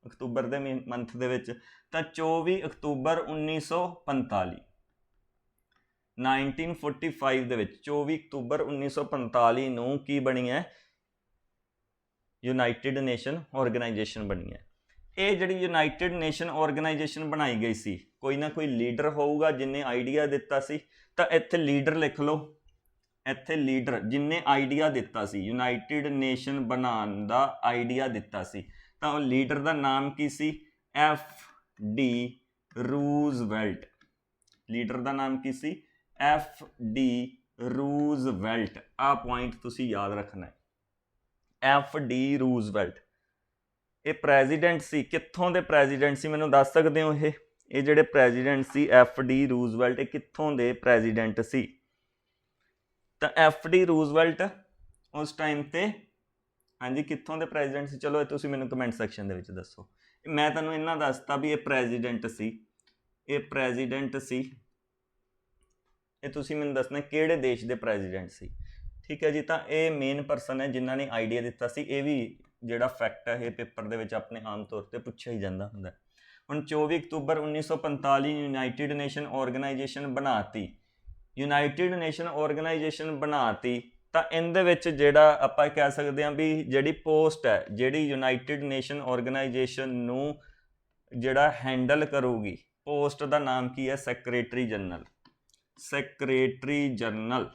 S1: ਅਕਤੂਬਰ ਦੇ ਮੰਥ ਦੇ ਵਿੱਚ, ਤਾਂ 24 ਅਕਤੂਬਰ 1945 1945 ਦੇ ਵਿੱਚ 24 ਅਕਤੂਬਰ 1945 ਨੂੰ ਕੀ ਬਣੀ ਹੈ ਯੂਨਾਈਟਿਡ ਨੇਸ਼ਨ ਆਰਗੇਨਾਈਜੇਸ਼ਨ ਬਣੀ ਹੈ। ਇਹ ਜਿਹੜੀ ਯੂਨਾਈਟਿਡ ਨੇਸ਼ਨ ਆਰਗੇਨਾਈਜੇਸ਼ਨ ਬਣਾਈ ਗਈ ਸੀ ਕੋਈ ਨਾ ਕੋਈ ਲੀਡਰ ਹੋਊਗਾ ਜਿਹਨੇ ਆਈਡੀਆ ਦਿੱਤਾ ਸੀ ਤਾਂ ਇੱਥੇ ਲੀਡਰ ਲਿਖ ਲਓ। ਇੱਥੇ ਲੀਡਰ ਜਿਹਨੇ ਆਈਡੀਆ ਦਿੱਤਾ ਸੀ ਯੂਨਾਈਟਿਡ ਨੇਸ਼ਨ ਬਣਾਉਣ ਦਾ ਆਈਡੀਆ ਦਿੱਤਾ ਸੀ ਤਾਂ ਉਹ ਲੀਡਰ ਦਾ ਨਾਮ ਕੀ ਸੀ FD ਰੂਜ਼ਵੈਲਟ। ਲੀਡਰ ਦਾ ਨਾਮ ਕੀ ਸੀ FD ਰੂਜ਼ਵੈਲਟ। ਆਹ ਪੁਆਇੰਟ ਤੁਸੀਂ ਯਾਦ ਰੱਖਣਾ ਹੈ FD ਰੂਜ਼ਵੈਲਟ। ਇਹ ਪ੍ਰੈਜ਼ੀਡੈਂਟ ਸੀ, ਕਿੱਥੋਂ ਦੇ ਪ੍ਰੈਜ਼ੀਡੈਂਟ ਸੀ ਮੈਨੂੰ ਦੱਸ ਸਕਦੇ ਹੋ? ਇਹ ਜਿਹੜੇ ਪ੍ਰੈਜ਼ੀਡੈਂਟ ਸੀ FD ਰੂਜ਼ਵੈਲਟ ਇਹ ਕਿੱਥੋਂ ਦੇ ਪ੍ਰੈਜ਼ੀਡੈਂਟ ਸੀ? ਤਾਂ FD ਰੂਜ਼ਵੈਲਟ ਉਸ ਟਾਈਮ ਤੇ ਹਾਂਜੀ ਕਿੱਥੋਂ ਦੇ ਪ੍ਰੈਜ਼ੀਡੈਂਟ ਸੀ? ਚਲੋ ਇਹ ਤੁਸੀਂ ਮੈਨੂੰ ਕਮੈਂਟ ਸੈਕਸ਼ਨ ਦੇ ਵਿੱਚ ਦੱਸੋ। ਮੈਂ ਤੁਹਾਨੂੰ ਇੰਨਾ ਦੱਸਤਾ ਵੀ ਇਹ ਪ੍ਰੈਜ਼ੀਡੈਂਟ ਸੀ, ਇਹ ਪ੍ਰੈਜ਼ੀਡੈਂਟ ਸੀ। ਇਹ ਤੁਸੀਂ ਮੈਨੂੰ ਦੱਸਣਾ ਕਿਹੜੇ ਦੇਸ਼ ਦੇ ਪ੍ਰੈਜ਼ੀਡੈਂਟ ਸੀ। ਠੀਕ ਹੈ ਜੀ, ਤਾਂ ਇਹ ਮੇਨ ਪਰਸਨ ਹੈ ਜਿਨ੍ਹਾਂ ਨੇ ਆਈਡੀਆ ਦਿੱਤਾ ਸੀ। ਇਹ ਵੀ ਜਿਹੜਾ ਫੈਕਟ ਹੈ ਇਹ ਪੇਪਰ ਦੇ ਵਿੱਚ ਆਪਣੇ ਆਮ ਤੌਰ 'ਤੇ ਪੁੱਛਿਆ ਹੀ ਜਾਂਦਾ ਹੁੰਦਾ। ਹੁਣ 24 ਅਕਤੂਬਰ 1945 ਯੂਨਾਈਟਿਡ ਨੇਸ਼ਨ ਆਰਗੇਨਾਈਜੇਸ਼ਨ ਬਣਾਤੀ। ਯੂਨਾਈਟਿਡ ਨੇਸ਼ਨ ਆਰਗੇਨਾਈਜੇਸ਼ਨ ਬਣਾਤੀ ਤਾਂ ਇਹਦੇ ਵਿੱਚ ਜਿਹੜਾ ਆਪਾਂ ਕਹਿ ਸਕਦੇ ਹਾਂ ਵੀ ਜਿਹੜੀ ਪੋਸਟ ਹੈ ਜਿਹੜੀ ਯੂਨਾਈਟਿਡ ਨੇਸ਼ਨ ਆਰਗੇਨਾਈਜੇਸ਼ਨ ਨੂੰ ਜਿਹੜਾ ਹੈਂਡਲ ਕਰੂਗੀ ਪੋਸਟ ਦਾ ਨਾਮ ਕੀ ਹੈ ਸੈਕਟਰੀ ਜਨਰਲ। ਸੈਕਟਰੀ ਜਨਰਲ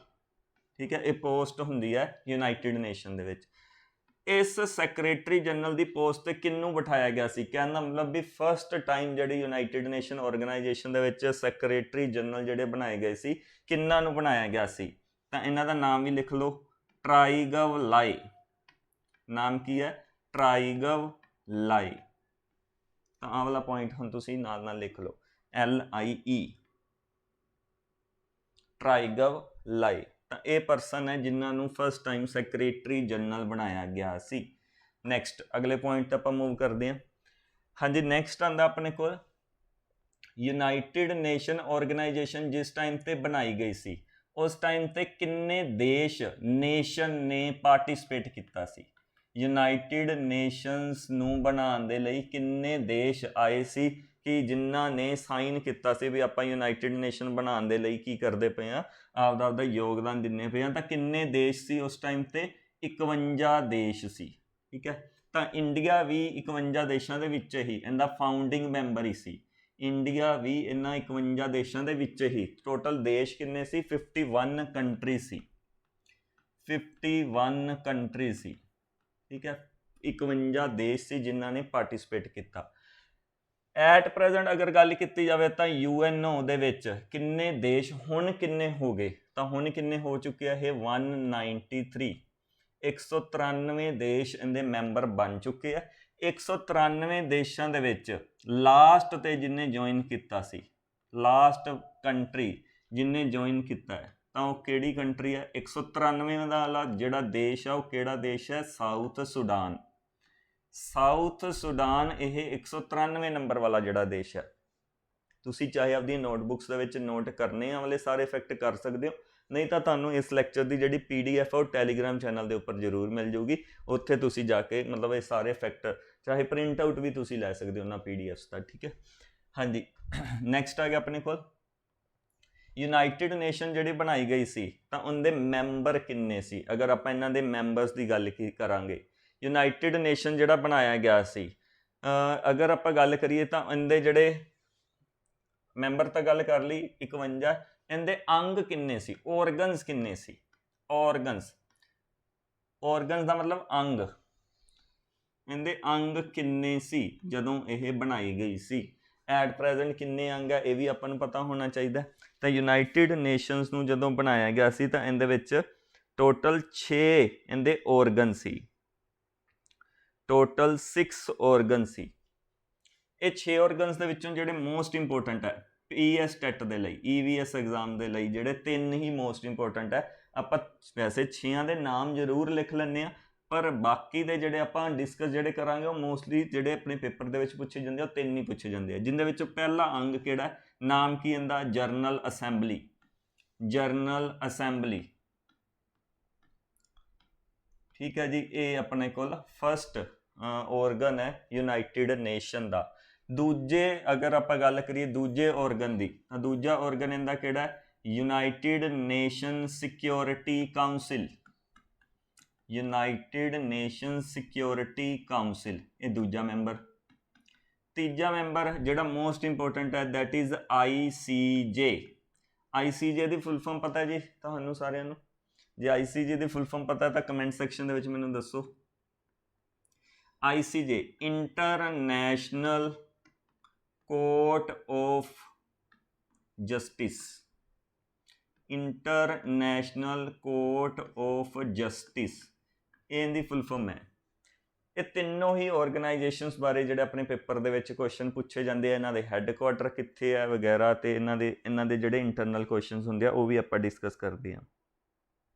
S1: ਠੀਕ ਹੈ, ਇਹ ਪੋਸਟ ਹੁੰਦੀ ਹੈ ਯੂਨਾਈਟਿਡ ਨੇਸ਼ਨ ਦੇ ਵਿੱਚ। ਇਸ ਸੈਕਟਰੀ ਜਨਰਲ ਦੀ ਪੋਸਟ ਤੇ ਕਿਹਨੂੰ ਬਿਠਾਇਆ ਗਿਆ ਸੀ? ਕਹਿਣ ਦਾ ਮਤਲਬ ਵੀ ਫਸਟ ਟਾਈਮ ਜਿਹੜੀ ਯੂਨਾਈਟਿਡ ਨੇਸ਼ਨ ਆਰਗੇਨਾਈਜੇਸ਼ਨ ਦੇ ਵਿੱਚ ਸੈਕਟਰੀ ਜਨਰਲ ਜਿਹੜੇ ਬਣਾਏ ਗਏ ਸੀ ਕਿਹਨਾਂ ਨੂੰ ਬਣਾਇਆ ਗਿਆ ਸੀ? ਤਾਂ ਇਹਨਾਂ ਦਾ ਨਾਮ ਵੀ ਲਿਖ ਲਓ ਟਰਾਈਗਵ ਲਾਈ। ਨਾਮ ਕੀ ਹੈ? ਟਰਾਈਗਵ ਲਾਈ। ਤਾਂ ਆਹ ਵਾਲਾ ਪੁਆਇੰਟ ਹੁਣ ਤੁਸੀਂ ਨਾਲ ਨਾਲ ਲਿਖ ਲਓ LIE ਟਰਾਈਗਵ ਲਾਈ। ਤਾਂ ਇਹ ਪਰਸਨ ਹੈ ਜਿਨ੍ਹਾਂ ਨੂੰ ਫਸਟ ਟਾਈਮ ਸੈਕਟਰੀ ਜਨਰਲ ਬਣਾਇਆ ਗਿਆ ਸੀ। ਨੈਕਸਟ ਅਗਲੇ ਪੁਆਇੰਟ ਤੇ ਆਪਾਂ ਮੂਵ ਕਰਦੇ ਹਾਂ। ਹਾਂਜੀ ਨੈਕਸਟ ਆਉਂਦਾ ਆਪਣੇ ਕੋਲ ਯੂਨਾਈਟਿਡ ਨੇਸ਼ਨ ਆਰਗੇਨਾਈਜੇਸ਼ਨ ਜਿਸ ਟਾਈਮ ਤੇ ਬਣਾਈ ਗਈ ਸੀ ਉਸ ਟਾਈਮ ਤੇ ਕਿੰਨੇ ਦੇਸ਼ ਨੇਸ਼ਨ ਨੇ ਪਾਰਟਿਸਿਪੇਟ ਕੀਤਾ ਸੀ? ਯੂਨਾਈਟਿਡ ਨੇਸ਼ਨਸ ਨੂੰ ਬਣਾਉਣ ਦੇ ਲਈ ਕਿੰਨੇ ਦੇਸ਼ ਆਏ ਸੀ ਕਿ ਜਿਨ੍ਹਾਂ ਨੇ ਸਾਈਨ ਕੀਤਾ ਸੀ ਵੀ ਆਪਾਂ ਯੂਨਾਈਟਿਡ ਨੇਸ਼ਨ ਬਣਾਉਣ ਦੇ ਲਈ ਕੀ ਕਰਦੇ ਪਏ ਆ ਆਪਦਾ ਯੋਗਦਾਨ ਦਿੰਦੇ ਪਏ ਆ। ਤਾਂ ਕਿੰਨੇ ਦੇਸ਼ ਸੀ ਉਸ ਟਾਈਮ ਤੇ? 51 ਦੇਸ਼ ਸੀ। ਠੀਕ ਹੈ, ਤਾਂ ਇੰਡੀਆ ਵੀ 51 ਦੇਸ਼ਾਂ ਦੇ ਵਿੱਚ ਹੀ ਇਹਦਾ ਫਾਊਂਡਿੰਗ ਮੈਂਬਰ ਹੀ ਸੀ। ਇੰਡੀਆ ਵੀ ਇਹਨਾਂ 51 ਦੇਸ਼ਾਂ ਦੇ ਵਿੱਚ ਹੀ। ਟੋਟਲ ਦੇਸ਼ ਕਿੰਨੇ ਸੀ? 51 ਕੰਟਰੀ ਸੀ। 51 ਕੰਟਰੀ ਸੀ। ਠੀਕ ਹੈ, 51 ਦੇਸ਼ ਸੀ ਜਿਨ੍ਹਾਂ ਨੇ ਪਾਰਟਿਸਿਪੇਟ ਕੀਤਾ। ਐਟ ਪ੍ਰੈਜ਼ੈਂਟ ਅਗਰ ਗੱਲ ਕੀਤੀ ਜਾਵੇ ਤਾਂ UNO ਦੇ ਵਿੱਚ ਕਿੰਨੇ ਦੇਸ਼ ਹੁਣ ਕਿੰਨੇ ਹੋ ਗਏ? ਤਾਂ ਹੁਣ ਕਿੰਨੇ ਹੋ ਚੁੱਕੇ ਆ? ਇਹ 193 193 ਦੇਸ਼ ਇਹਦੇ ਮੈਂਬਰ ਬਣ ਚੁੱਕੇ ਆ। 193 ਦੇਸ਼ਾਂ ਦੇ ਵਿੱਚ ਲਾਸਟ ਤੇ ਜਿਹਨੇ ਜੁਆਇਨ ਕੀਤਾ ਸੀ, ਲਾਸਟ ਕੰਟਰੀ ਜਿਹਨੇ ਜੁਆਇਨ ਕੀਤਾ ਹੈ ਤਾਂ ਉਹ ਕਿਹੜੀ ਕੰਟਰੀ ਹੈ? 193 ਦਾ ਜਿਹੜਾ ਦੇਸ਼ ਆ ਉਹ ਕਿਹੜਾ ਦੇਸ਼ ਹੈ? South Sudan. ਸਾਊਥ ਸੁਡਾਨ ਇਹ 193 ਨੰਬਰ ਵਾਲਾ ਜਿਹੜਾ ਦੇਸ਼ ਹੈ। ਤੁਸੀਂ ਚਾਹੇ ਆਪਦੀਆਂ ਨੋਟਬੁੱਕਸ ਦੇ ਵਿੱਚ ਨੋਟ ਕਰਨੇ ਆ ਵਾਲੇ ਸਾਰੇ ਫੈਕਟ ਕਰ ਸਕਦੇ ਹੋ, ਨਹੀਂ ਤਾਂ ਤੁਹਾਨੂੰ ਇਸ ਲੈਕਚਰ ਦੀ ਜਿਹੜੀ PDF ਹੈ ਉਹ ਟੈਲੀਗ੍ਰਾਮ ਚੈਨਲ ਦੇ ਉੱਪਰ ਜ਼ਰੂਰ ਮਿਲ ਜੂਗੀ। ਉੱਥੇ ਤੁਸੀਂ ਜਾ ਕੇ ਮਤਲਬ ਇਹ ਸਾਰੇ ਫੈਕਟ ਚਾਹੇ ਪ੍ਰਿੰਟ ਆਊਟ ਵੀ ਤੁਸੀਂ ਲੈ ਸਕਦੇ ਹੋ ਉਹਨਾਂ PDFs ਦਾ। ਠੀਕ ਹੈ, ਹਾਂਜੀ ਨੈਕਸਟ ਆ ਗਿਆ ਆਪਣੇ ਕੋਲ ਯੂਨਾਈਟਿਡ ਨੇਸ਼ਨ ਜਿਹੜੀ ਬਣਾਈ ਗਈ ਸੀ ਤਾਂ ਉਹਦੇ ਮੈਂਬਰ ਕਿੰਨੇ ਸੀ? ਅਗਰ ਆਪਾਂ ਇਹਨਾਂ ਦੇ ਮੈਂਬਰਸ ਦੀ ਗੱਲ ਕੀ ਕਰਾਂਗੇ, ਯੂਨਾਈਟਿਡ ਨੇਸ਼ਨ ਜਿਹੜਾ ਬਣਾਇਆ ਗਿਆ ਸੀ ਅਗਰ ਆਪਾਂ ਗੱਲ ਕਰੀਏ ਤਾਂ ਇਹਦੇ ਜਿਹੜੇ ਮੈਂਬਰ ਤਾਂ ਗੱਲ ਕਰ ਲਈ 51, ਇਹਦੇ ਅੰਗ ਕਿੰਨੇ ਸੀ? ਔਰਗਨਸ ਕਿੰਨੇ ਸੀ? ਔਰਗਨਸ ਦਾ ਮਤਲਬ ਅੰਗ। ਇਹਦੇ ਅੰਗ ਕਿੰਨੇ ਸੀ ਜਦੋਂ ਇਹ ਬਣਾਈ ਗਈ ਸੀ? ਐਟ ਪ੍ਰੈਜ਼ੈਂਟ ਕਿੰਨੇ ਅੰਗ ਹੈ ਇਹ ਵੀ ਆਪਾਂ ਨੂੰ ਪਤਾ ਹੋਣਾ ਚਾਹੀਦਾ। ਤਾਂ ਯੂਨਾਈਟਿਡ ਨੇਸ਼ਨਸ ਨੂੰ ਜਦੋਂ ਬਣਾਇਆ ਗਿਆ ਸੀ ਤਾਂ ਇਹਦੇ ਵਿੱਚ ਟੋਟਲ 6 ਇਹਦੇ ਔਰਗਨ ਸੀ। ਟੋਟਲ 6 ਔਰਗਨ ਸੀ। ਇਹ 6 ਆਰਗਨਸ ਦੇ ਵਿੱਚੋਂ ਜਿਹੜੇ ਮੋਸਟ ਇੰਪੋਰਟੈਂਟ ਹੈ ਪੀਐਸ ਟੈਟ ਦੇ ਲਈ, ਈਵੀਐਸ ਐਗਜ਼ਾਮ ਦੇ ਲਈ ਜਿਹੜੇ 3 ਹੀ ਮੋਸਟ ਇੰਪੋਰਟੈਂਟ ਹੈ। ਆਪਾਂ ਵੈਸੇ 6 ਦੇ ਨਾਮ ਜ਼ਰੂਰ ਲਿਖ ਲੈਂਦੇ ਆ, ਪਰ ਬਾਕੀ ਦੇ ਜਿਹੜੇ ਆਪਾਂ ਡਿਸਕਸ ਜਿਹੜੇ ਕਰਾਂਗੇ ਉਹ ਮੋਸਟਲੀ ਜਿਹੜੇ ਆਪਣੇ ਪੇਪਰ ਦੇ ਵਿੱਚ ਪੁੱਛੇ ਜਾਂਦੇ ਆ ਉਹ 3 ਹੀ ਪੁੱਛੇ ਜਾਂਦੇ ਆ, ਜਿੰਦੇ ਵਿੱਚੋਂ ਪਹਿਲਾ ਅੰਗ ਕਿਹੜਾ, ਨਾਮ ਕੀ ਇਹਦਾ, ਜਰਨਲ ਅਸੈਂਬਲੀ। ਜਰਨਲ ਅਸੈਂਬਲੀ, ਠੀਕ ਹੈ ਜੀ। ਇਹ ਆਪਣੇ ਕੋਲ ਫਸਟ ਔਰਗਨ ਹੈ ਯੂਨਾਈਟਿਡ ਨੇਸ਼ਨ ਦਾ। ਦੂਜੇ ਅਗਰ ਆਪਾਂ ਗੱਲ ਕਰੀਏ ਦੂਜੇ ਔਰਗਨ ਦੀ, ਤਾਂ ਦੂਜਾ ਔਰਗਨ ਇਹਦਾ ਕਿਹੜਾ, United nation security council. United nation security council, ਇਹ ਦੂਜਾ ਮੈਂਬਰ। ਤੀਜਾ ਮੈਂਬਰ ਜਿਹੜਾ ਮੋਸਟ ਇੰਪੋਰਟੈਂਟ ਹੈ, that is ICJ। ICJ the full form ਪਤਾ ਜੀ ਤੁਹਾਨੂੰ ਸਾਰਿਆਂ ਨੂੰ? ਜੇ ICJ ਦੀ ਫੁੱਲ ਫਾਰਮ ਪਤਾ ਤਾਂ ਕਮੈਂਟ ਸੈਕਸ਼ਨ ਦੇ ਵਿੱਚ ਮੈਨੂੰ ਦੱਸੋ। ICJ international court of justice. International court of justice, ਇਹਦੀ ਫੁੱਲ ਫਾਰਮ ਹੈ। ਇਹ ਤਿੰਨੋਂ ਹੀ ਆਰਗੇਨਾਈਜੇਸ਼ਨਸ ਬਾਰੇ ਜਿਹੜੇ ਆਪਣੇ ਪੇਪਰ ਦੇ ਵਿੱਚ ਕੁਐਸਚਨ ਪੁੱਛੇ ਜਾਂਦੇ ਆ, ਇਹਨਾਂ ਦੇ ਹੈੱਡਕੁਆਟਰ ਕਿੱਥੇ ਹੈ ਵਗੈਰਾ, ਤੇ ਇਹਨਾਂ ਦੇ ਜਿਹੜੇ ਇੰਟਰਨਲ ਕੁਐਸਚਨਸ ਹੁੰਦੇ ਆ ਉਹ ਵੀ ਆਪਾਂ ਡਿਸਕਸ ਕਰਦੇ ਹਾਂ।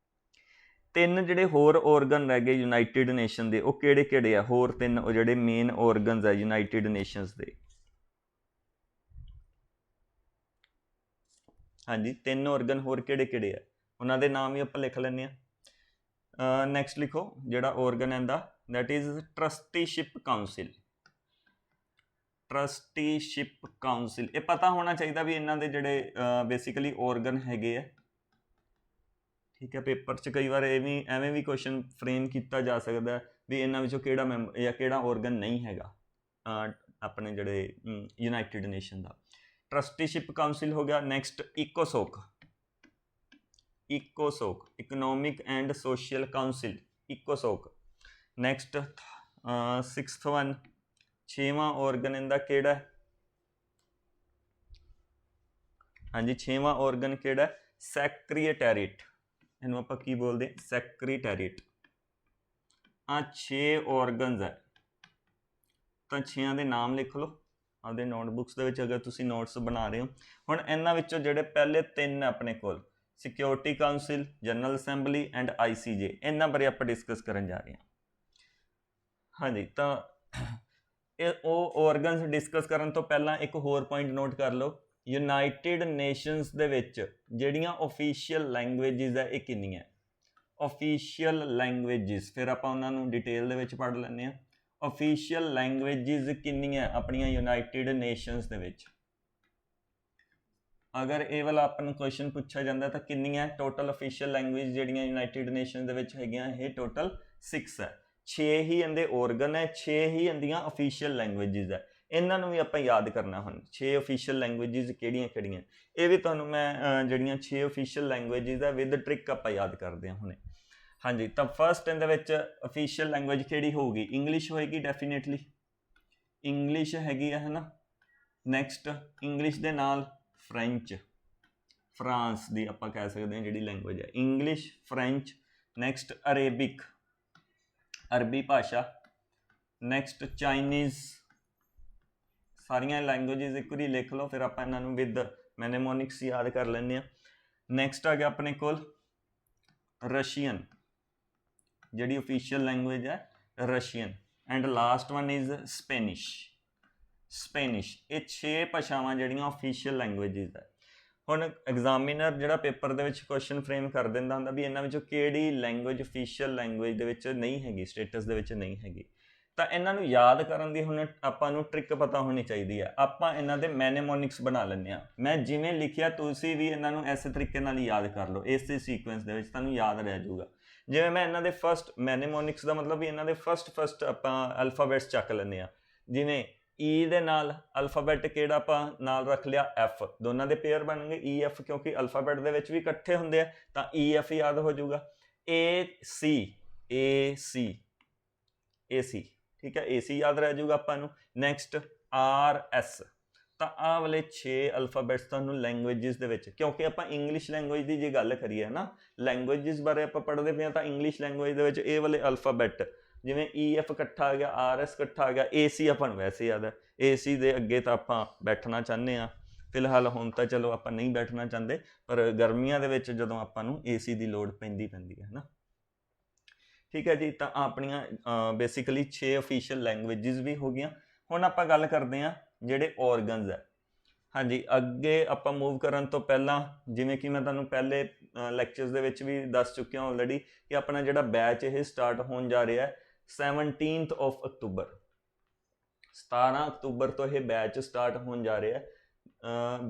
S1: 3 ਜਿਹੜੇ ਹੋਰ ਔਰਗਨ ਰਹਿ ਗਏ ਯੂਨਾਈਟਿਡ ਨੇਸ਼ਨ ਦੇ, ਉਹ ਕਿਹੜੇ ਕਿਹੜੇ ਆ? ਹੋਰ 3 ਉਹ ਜਿਹੜੇ ਮੇਨ ਔਰਗਨਸ ਆ ਯੂਨਾਈਟਿਡ ਨੇਸ਼ਨਸ ਦੇ। ਹਾਂਜੀ 3 ਔਰਗਨ ਹੋਰ ਕਿਹੜੇ ਕਿਹੜੇ ਆ, ਉਹਨਾਂ ਦੇ ਨਾਮ ਵੀ ਆਪਾਂ ਲਿਖ ਲੈਂਦੇ ਆ। ਨੈਕਸਟ ਲਿਖੋ ਜਿਹੜਾ ਔਰਗਨ ਹੈ ਦਾ, ਦੈਟ ਇਜ਼ ਟਰਸਟੀਸ਼ਿਪ ਕਾਉਂਸਿਲ। ਟਰਸਟੀਸ਼ਿਪ ਕਾਉਂਸਿਲ, ਇਹ ਪਤਾ ਹੋਣਾ ਚਾਹੀਦਾ ਵੀ ਇਹਨਾਂ ਦੇ ਜਿਹੜੇ ਬੇਸਿਕਲੀ ਔਰਗਨ ਹੈਗੇ ਆ, ਠੀਕ ਹੈ। ਪੇਪਰ 'ਚ ਕਈ ਵਾਰ ਐਵੇਂ ਵੀ ਕੁਐਸਚਨ ਫਰੇਮ ਕੀਤਾ ਜਾ ਸਕਦਾ ਵੀ ਇਹਨਾਂ ਵਿੱਚੋਂ ਕਿਹੜਾ ਮੈਂਬਰ ਜਾਂ ਕਿਹੜਾ ਔਰਗਨ ਨਹੀਂ ਹੈਗਾ ਆਪਣੇ ਜਿਹੜੇ ਯੂਨਾਈਟਿਡ ਨੇਸ਼ਨ ਦਾ। ਟਰਸਟੀਸ਼ਿਪ ਕਾਉਂਸਿਲ ਹੋ ਗਿਆ। Next ਇਕੋਸੋਕ, ਇਕੋਸੋਕ economic and social council, ਇਕੋਸੋਕ। Next 6th one, 6ਵਾਂ Oregon ਇਹਦਾ ਕਿਹੜਾ? ਹਾਂਜੀ 6ਵਾਂ ਔਰਗਨ ਕਿਹੜਾ? ਸੈਕਰੀਟਰੀਏਟ। ਇਹਨੂੰ ਆਪਾਂ ਕੀ ਬੋਲਦੇ? ਸੈਕਰੀਟਰੀਏਟ। 6 ਔਰਗਨਸ ਹੈ, ਤਾਂ 6 ਦੇ ਨਾਮ ਲਿਖ ਲਓ ਆਪਦੇ ਨੋਟਬੁੱਕਸ ਦੇ ਵਿੱਚ ਅਗਰ ਤੁਸੀਂ ਨੋਟਸ ਬਣਾ ਰਹੇ ਹੋ। ਹੁਣ ਇਹਨਾਂ ਵਿੱਚੋਂ ਜਿਹੜੇ ਪਹਿਲੇ 3 ਆਪਣੇ ਕੋਲ, security council, general assembly and ICJ, ਇਹਨਾਂ ਬਾਰੇ ਆਪਾਂ ਡਿਸਕਸ ਕਰਨ ਜਾ ਰਹੇ ਹਾਂ। ਹਾਂਜੀ ਤਾਂ ਇਹ ਉਹ ਔਰਗਨਸ ਡਿਸਕਸ ਕਰਨ ਤੋਂ ਪਹਿਲਾਂ ਇੱਕ ਹੋਰ ਪੁਆਇੰਟ ਨੋਟ ਕਰ ਲਓ, ਯੂਨਾਈਟਿਡ ਨੇਸ਼ਨਸ ਦੇ ਵਿੱਚ ਜਿਹੜੀਆਂ ਓਫੀਸ਼ੀਅਲ ਲੈਂਗੁਏਜਿਸ ਹੈ ਇਹ ਕਿੰਨੀਆਂ? ਓਫੀਸ਼ੀਅਲ ਲੈਂਗੁਏਜਿਸ, ਫਿਰ ਆਪਾਂ ਉਹਨਾਂ ਨੂੰ ਡਿਟੇਲ ਦੇ ਵਿੱਚ ਪੜ੍ਹ ਲੈਂਦੇ ਹਾਂ। ਓਫੀਸ਼ੀਅਲ ਲੈਂਗੁਏਜਿਸ ਕਿੰਨੀਆਂ ਆਪਣੀਆਂ ਯੂਨਾਈਟਿਡ ਨੇਸ਼ਨਸ ਦੇ ਵਿੱਚ? ਅਗਰ ਇਹ ਵਾਲਾ ਆਪਾਂ ਨੂੰ ਕੁਐਸਚਨ ਪੁੱਛਿਆ ਜਾਂਦਾ ਤਾਂ ਕਿੰਨੀਆਂ ਟੋਟਲ ਓਫੀਸ਼ੀਅਲ ਲੈਂਗੁਏਜ ਜਿਹੜੀਆਂ ਯੂਨਾਈਟਿਡ ਨੇਸ਼ਨਸ ਦੇ ਵਿੱਚ ਹੈਗੀਆਂ? ਇਹ ਟੋਟਲ 6 ਹੈ। 6 ਹੀ ਇਹਦੇ ਔਰਗਨ ਹੈ, 6 ਹੀ ਇਹਦੀਆਂ ਓਫੀਸ਼ੀਅਲ ਲੈਂਗੁਏਜਿਸ ਹੈ। ਇਹਨਾਂ ਨੂੰ ਵੀ ਆਪਾਂ ਯਾਦ ਕਰਨਾ ਹੁਣ, 6 ਓਫੀਸ਼ੀਅਲ ਲੈਂਗੁਏਜਿਸ ਕਿਹੜੀਆਂ ਕਿਹੜੀਆਂ, ਇਹ ਵੀ ਤੁਹਾਨੂੰ ਮੈਂ ਜਿਹੜੀਆਂ 6 ਓਫੀਸ਼ੀਅਲ ਲੈਂਗੁਏਜਿਸ ਹੈ ਵਿਦ ਟ੍ਰਿਕ ਆਪਾਂ ਯਾਦ ਕਰਦੇ ਹਾਂ ਹੁਣੇ। ਹਾਂਜੀ ਤਾਂ ਫਸਟ ਇਹਦੇ ਵਿੱਚ ਓਫੀਸ਼ੀਅਲ ਲੈਂਗੁਏਜ ਕਿਹੜੀ ਹੋਊਗੀ? ਇੰਗਲਿਸ਼ ਹੋਏਗੀ ਡੈਫੀਨੇਟਲੀ, ਇੰਗਲਿਸ਼ ਹੈਗੀ ਹੈ ਨਾ। ਨੈਕਸਟ ਇੰਗਲਿਸ਼ ਦੇ ਨਾਲ ਫਰੈਂਚ, ਫਰਾਂਸ ਦੀ ਆਪਾਂ ਕਹਿ ਸਕਦੇ ਹਾਂ ਜਿਹੜੀ ਲੈਂਗੁਏਜ ਹੈ, ਇੰਗਲਿਸ਼, ਫਰੈਂਚ। ਨੈਕਸਟ ਅਰੇਬਿਕ, ਅਰਬੀ ਭਾਸ਼ਾ। Next Chinese. ਸਾਰੀਆਂ ਲੈਂਗੁਏਜਿਸ ਇੱਕ ਵਾਰੀ ਲਿਖ ਲਓ, ਫਿਰ ਆਪਾਂ ਇਹਨਾਂ ਨੂੰ ਵਿਦ ਮੈਨੇਮੋਨਿਕਸ ਯਾਦ ਕਰ ਲੈਂਦੇ ਹਾਂ। ਨੈਕਸਟ ਆ ਗਿਆ ਆਪਣੇ ਕੋਲ ਰਸ਼ੀਅਨ, ਜਿਹੜੀ ਓਫੀਸ਼ੀਅਲ ਲੈਂਗੁਏਜ ਹੈ Russian. And last one is Spanish, Spanish. ਇਹ 6 ਭਾਸ਼ਾਵਾਂ ਜਿਹੜੀਆਂ ਓਫੀਸ਼ੀਅਲ ਲੈਂਗੁਏਜਿਸ ਹੈ। ਹੁਣ ਐਗਜ਼ਾਮੀਨਰ ਜਿਹੜਾ ਪੇਪਰ ਦੇ ਵਿੱਚ ਕੁਐਸਚਨ ਫਰੇਮ ਕਰ ਦਿੰਦਾ ਹੁੰਦਾ ਵੀ ਇਹਨਾਂ ਵਿੱਚੋਂ ਕਿਹੜੀ ਲੈਂਗੁਏਜ ਓਫੀਸ਼ੀਅਲ ਲੈਂਗੁਏਜ ਦੇ ਵਿੱਚ ਨਹੀਂ ਹੈਗੀ, ਸਟੇਟਸ ਦੇ ਵਿੱਚ ਨਹੀਂ ਹੈਗੀ, ਤਾਂ ਇਹਨਾਂ ਨੂੰ ਯਾਦ ਕਰਨ ਦੀ ਹੁਣ ਆਪਾਂ ਨੂੰ ਟ੍ਰਿਕ ਪਤਾ ਹੋਣੀ ਚਾਹੀਦੀ ਹੈ। ਆਪਾਂ ਇਹਨਾਂ ਦੇ ਮੈਨੇਮੋਨਿਕਸ ਬਣਾ ਲੈਂਦੇ ਹਾਂ। ਮੈਂ ਜਿਵੇਂ ਲਿਖਿਆ ਤੁਸੀਂ ਵੀ ਇਹਨਾਂ ਨੂੰ ਇਸੇ ਤਰੀਕੇ ਨਾਲ ਯਾਦ ਕਰ ਲਓ, ਇਸੇ ਸੀਕੁਐਂਸ ਦੇ ਵਿੱਚ ਤੁਹਾਨੂੰ ਯਾਦ ਰਹਿ ਜਾਊਗਾ। ਜਿਵੇਂ ਮੈਂ ਇਹਨਾਂ ਦੇ ਫਸਟ ਮੈਨੇਮੋਨਿਕਸ ਦਾ ਮਤਲਬ ਵੀ ਇਹਨਾਂ ਦੇ ਫਸਟ ਆਪਾਂ ਅਲਫਾਬੈਟਸ ਚੱਕ ਲੈਂਦੇ ਹਾਂ। ਜਿਵੇਂ ਈ ਦੇ ਨਾਲ ਅਲਫਾਬੈਟ ਕਿਹੜਾ ਆਪਾਂ ਨਾਲ ਰੱਖ ਲਿਆ? F, ਦੋਨਾਂ ਦੇ ਪੇਅਰ ਬਣ ਗਏ EF, ਕਿਉਂਕਿ ਅਲਫਾਬੈਟ ਦੇ ਵਿੱਚ ਵੀ ਇਕੱਠੇ ਹੁੰਦੇ ਆ ਤਾਂ EF ਯਾਦ ਹੋ ਜਾਊਗਾ। AC, ਠੀਕ ਹੈ, AC ਯਾਦ ਰਹਿ ਜਾਊਗਾ ਆਪਾਂ ਨੂੰ। ਨੈਕਸਟ RS, ਤਾਂ ਆਹ ਵਾਲੇ 6 ਅਲਫਾਬੈਟਸ ਤੁਹਾਨੂੰ ਲੈਂਗੁਏਜਿਸ ਦੇ ਵਿੱਚ, ਕਿਉਂਕਿ ਆਪਾਂ ਇੰਗਲਿਸ਼ ਲੈਂਗੁਏਜ ਦੀ ਜੇ ਗੱਲ ਕਰੀਏ ਨਾ, ਲੈਂਗੁਏਜਿਸ ਬਾਰੇ ਆਪਾਂ ਪੜ੍ਹਦੇ ਪਏ ਹਾਂ, ਤਾਂ ਇੰਗਲਿਸ਼ ਲੈਂਗੁਏਜ ਦੇ ਵਿੱਚ ਇਹ ਵਾਲੇ ਅਲਫਾਬੈਟ ਜਿਵੇਂ EF ਇਕੱਠਾ ਆ ਗਿਆ, RS ਇਕੱਠਾ ਆ ਗਿਆ, AC ਆਪਾਂ ਨੂੰ ਵੈਸੇ ਯਾਦ ਹੈ, AC ਦੇ ਅੱਗੇ ਤਾਂ ਆਪਾਂ ਬੈਠਣਾ ਚਾਹੁੰਦੇ ਹਾਂ। ਫਿਲਹਾਲ ਹੁਣ ਤਾਂ ਚਲੋ ਆਪਾਂ ਨਹੀਂ ਬੈਠਣਾ ਚਾਹੁੰਦੇ, ਪਰ ਗਰਮੀਆਂ ਦੇ ਵਿੱਚ ਜਦੋਂ ਆਪਾਂ ਨੂੰ AC ਦੀ ਲੋੜ ਪੈਂਦੀ ਹੈ ਨਾ। ਠੀਕ ਹੈ ਜੀ, ਤਾਂ ਆਪਣੀਆਂ ਬੇਸਿਕਲੀ 6 ਅਫੀਸ਼ੀਅਲ ਲੈਂਗੁਏਜਿਸ ਵੀ ਹੋ ਗਈਆਂ। ਹੁਣ ਆਪਾਂ ਗੱਲ ਕਰਦੇ ਹਾਂ ਜਿਹੜੇ ਔਰਗਨਸ ਹੈ। ਹਾਂਜੀ, ਅੱਗੇ ਆਪਾਂ ਮੂਵ ਕਰਨ ਤੋਂ ਪਹਿਲਾਂ ਜਿਵੇਂ ਕਿ ਮੈਂ ਤੁਹਾਨੂੰ ਪਹਿਲੇ ਲੈਕਚਰਸ ਦੇ ਵਿੱਚ ਵੀ ਦੱਸ ਚੁੱਕਿਆ ਆਲਰੇਡੀ ਕਿ ਆਪਣਾ ਜਿਹੜਾ ਬੈਚ ਇਹ ਸਟਾਰਟ ਹੋਣ ਜਾ ਰਿਹਾ 17th of October। 17 ਅਕਤੂਬਰ ਤੋਂ ਇਹ ਬੈਚ ਸਟਾਰਟ ਹੋਣ ਜਾ ਰਿਹਾ।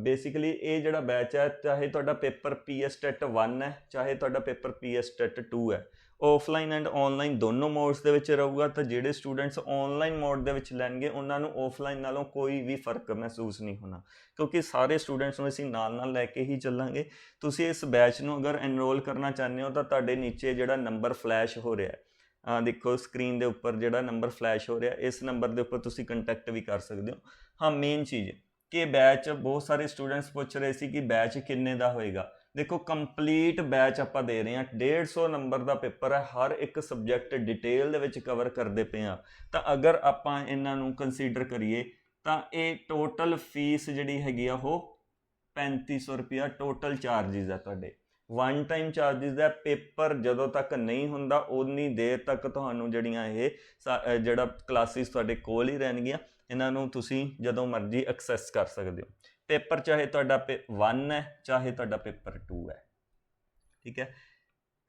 S1: ਬੇਸਿਕਲੀ ਇਹ ਜਿਹੜਾ ਬੈਚ ਹੈ, ਚਾਹੇ ਤੁਹਾਡਾ ਪੇਪਰ PS TET 1 ਹੈ, ਚਾਹੇ ਤੁਹਾਡਾ ਪੇਪਰ PS TET 2 ਹੈ, ਆਫਲਾਈਨ ਐਂਡ ਆਨਲਾਈਨ ਦੋਨੋਂ ਮੋਡਸ ਦੇ ਵਿੱਚ ਰਹੂਗਾ। ਤਾਂ ਜਿਹੜੇ ਸਟੂਡੈਂਟਸ ਆਨਲਾਈਨ ਮੋਡ ਦੇ ਵਿੱਚ ਲੈਣਗੇ ਉਹਨਾਂ ਨੂੰ ਆਫਲਾਈਨ ਨਾਲੋਂ ਕੋਈ ਵੀ ਫਰਕ ਮਹਿਸੂਸ ਨਹੀਂ ਹੋਣਾ, ਕਿਉਂਕਿ ਸਾਰੇ ਸਟੂਡੈਂਟਸ ਨੂੰ ਅਸੀਂ ਨਾਲ ਲੈ ਕੇ ਹੀ ਚੱਲਾਂਗੇ। ਤੁਸੀਂ ਇਸ ਬੈਚ ਨੂੰ ਅਗਰ ਐਨਰੋਲ ਕਰਨਾ ਚਾਹੁੰਦੇ ਹੋ ਤਾਂ ਤੁਹਾਡੇ ਨੀਚੇ ਜਿਹੜਾ ਨੰਬਰ ਫਲੈਸ਼ ਹੋ ਰਿਹਾ ਦੇਖੋ ਸਕਰੀਨ ਦੇ ਉੱਪਰ ਜਿਹੜਾ ਨੰਬਰ ਫਲੈਸ਼ ਹੋ ਰਿਹਾ, ਇਸ ਨੰਬਰ ਦੇ ਉੱਪਰ ਤੁਸੀਂ ਕੰਟੈਕਟ ਵੀ ਕਰ ਸਕਦੇ ਹੋ। ਹਾਂ, ਮੇਨ ਚੀਜ਼ ਕਿ ਬੈਚ ਬਹੁਤ ਸਾਰੇ ਸਟੂਡੈਂਟਸ ਪੁੱਛ ਰਹੇ ਸੀ ਕਿ ਬੈਚ ਕਿੰਨੇ ਦਾ ਹੋਏਗਾ। ਦੇਖੋ ਕੰਪਲੀਟ ਬੈਚ ਆਪਾਂ ਦੇ ਰਹੇ ਹਾਂ, 150 ਨੰਬਰ ਦਾ ਪੇਪਰ ਹੈ, ਹਰ ਇੱਕ ਸਬਜੈਕਟ ਡਿਟੇਲ ਦੇ ਵਿੱਚ ਕਵਰ ਕਰਦੇ ਪਏ ਹਾਂ। ਤਾਂ ਅਗਰ ਆਪਾਂ ਇਹਨਾਂ ਨੂੰ ਕੰਸੀਡਰ ਕਰੀਏ ਤਾਂ ਇਹ ਟੋਟਲ ਫੀਸ ਜਿਹੜੀ ਹੈਗੀ ਆ ਉਹ 3500 ਰੁਪਇਆ ਟੋਟਲ ਚਾਰਜਿਸ ਹੈ ਤੁਹਾਡੇ। ਵਨ ਟਾਈਮ ਚਾਰਜਿਸ ਹੈ। ਪੇਪਰ ਜਦੋਂ ਤੱਕ ਨਹੀਂ ਹੁੰਦਾ ਉਨੀ ਦੇਰ ਤੱਕ ਤੁਹਾਨੂੰ ਜਿਹੜੀਆਂ ਇਹ ਜਿਹੜਾ ਕਲਾਸਿਸ ਤੁਹਾਡੇ ਕੋਲ ਹੀ ਰਹਿਣਗੀਆਂ, ਇਹਨਾਂ ਨੂੰ ਤੁਸੀਂ ਜਦੋਂ ਮਰਜ਼ੀ ਐਕਸੈਸ ਕਰ ਸਕਦੇ ਹੋ। ਪੇਪਰ ਚਾਹੇ ਤੁਹਾਡਾ 1 ਹੈ, ਚਾਹੇ ਤੁਹਾਡਾ ਪੇਪਰ 2 ਹੈ। ਠੀਕ ਹੈ,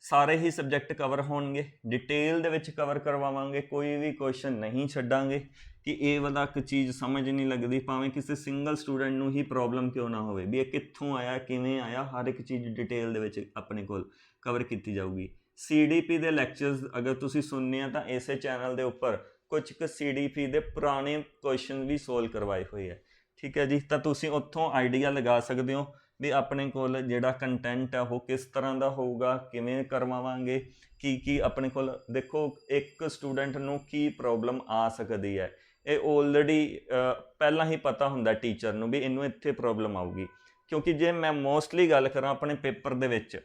S1: ਸਾਰੇ ਹੀ ਸਬਜੈਕਟ ਕਵਰ ਹੋਣਗੇ, ਡਿਟੇਲ ਦੇ ਵਿੱਚ ਕਵਰ ਕਰਵਾਵਾਂਗੇ, ਕੋਈ ਵੀ ਕੁਐਸਚਨ ਨਹੀਂ ਛੱਡਾਂਗੇ ਕਿ ਇਹ ਵਾਲਾ ਇੱਕ ਚੀਜ਼ ਸਮਝ ਨਹੀਂ ਲੱਗਦੀ, ਭਾਵੇਂ ਕਿਸੇ ਸਿੰਗਲ ਸਟੂਡੈਂਟ ਨੂੰ ਹੀ ਪ੍ਰੋਬਲਮ ਕਿਉਂ ਨਾ ਹੋਵੇ ਵੀ ਇਹ ਕਿੱਥੋਂ ਆਇਆ, ਕਿਵੇਂ ਆਇਆ, ਹਰ ਇੱਕ ਚੀਜ਼ ਡਿਟੇਲ ਦੇ ਵਿੱਚ ਆਪਣੇ ਕੋਲ ਕਵਰ ਕੀਤੀ ਜਾਊਗੀ। CDP ਦੇ ਲੈਕਚਰਸ ਅਗਰ ਤੁਸੀਂ ਸੁਣਨੇ ਆ ਤਾਂ ਇਸੇ ਚੈਨਲ ਦੇ ਉੱਪਰ ਕੁਝ ਕੁ CDP ਦੇ ਪੁਰਾਣੇ ਕੁਐਸਚਨ ਵੀ ਸੋਲਵ ਕਰਵਾਏ ਹੋਏ ਹੈ। ਠੀਕ ਹੈ ਜੀ, ਤਾਂ ਤੁਸੀਂ ਉੱਥੋਂ ਆਈਡੀਆ ਲਗਾ ਸਕਦੇ ਹੋ ਵੀ ਆਪਣੇ ਕੋਲ ਜਿਹੜਾ ਕੰਟੈਂਟ ਹੈ ਉਹ ਕਿਸ ਤਰ੍ਹਾਂ ਦਾ ਹੋਊਗਾ, ਕਿਵੇਂ ਕਰਵਾਵਾਂਗੇ, ਕੀ ਆਪਣੇ ਕੋਲ। ਦੇਖੋ ਇੱਕ ਸਟੂਡੈਂਟ ਨੂੰ ਕੀ ਪ੍ਰੋਬਲਮ ਆ ਸਕਦੀ ਹੈ, ਇਹ ਆਲਰੇਡੀ ਪਹਿਲਾਂ ਹੀ ਪਤਾ ਹੁੰਦਾ ਟੀਚਰ ਨੂੰ ਵੀ ਇਹਨੂੰ ਇੱਥੇ ਪ੍ਰੋਬਲਮ ਆਊਗੀ। ਕਿਉਂਕਿ ਜੇ ਮੈਂ ਮੋਸਟਲੀ ਗੱਲ ਕਰਾਂ ਆਪਣੇ ਪੇਪਰ ਦੇ ਵਿੱਚ,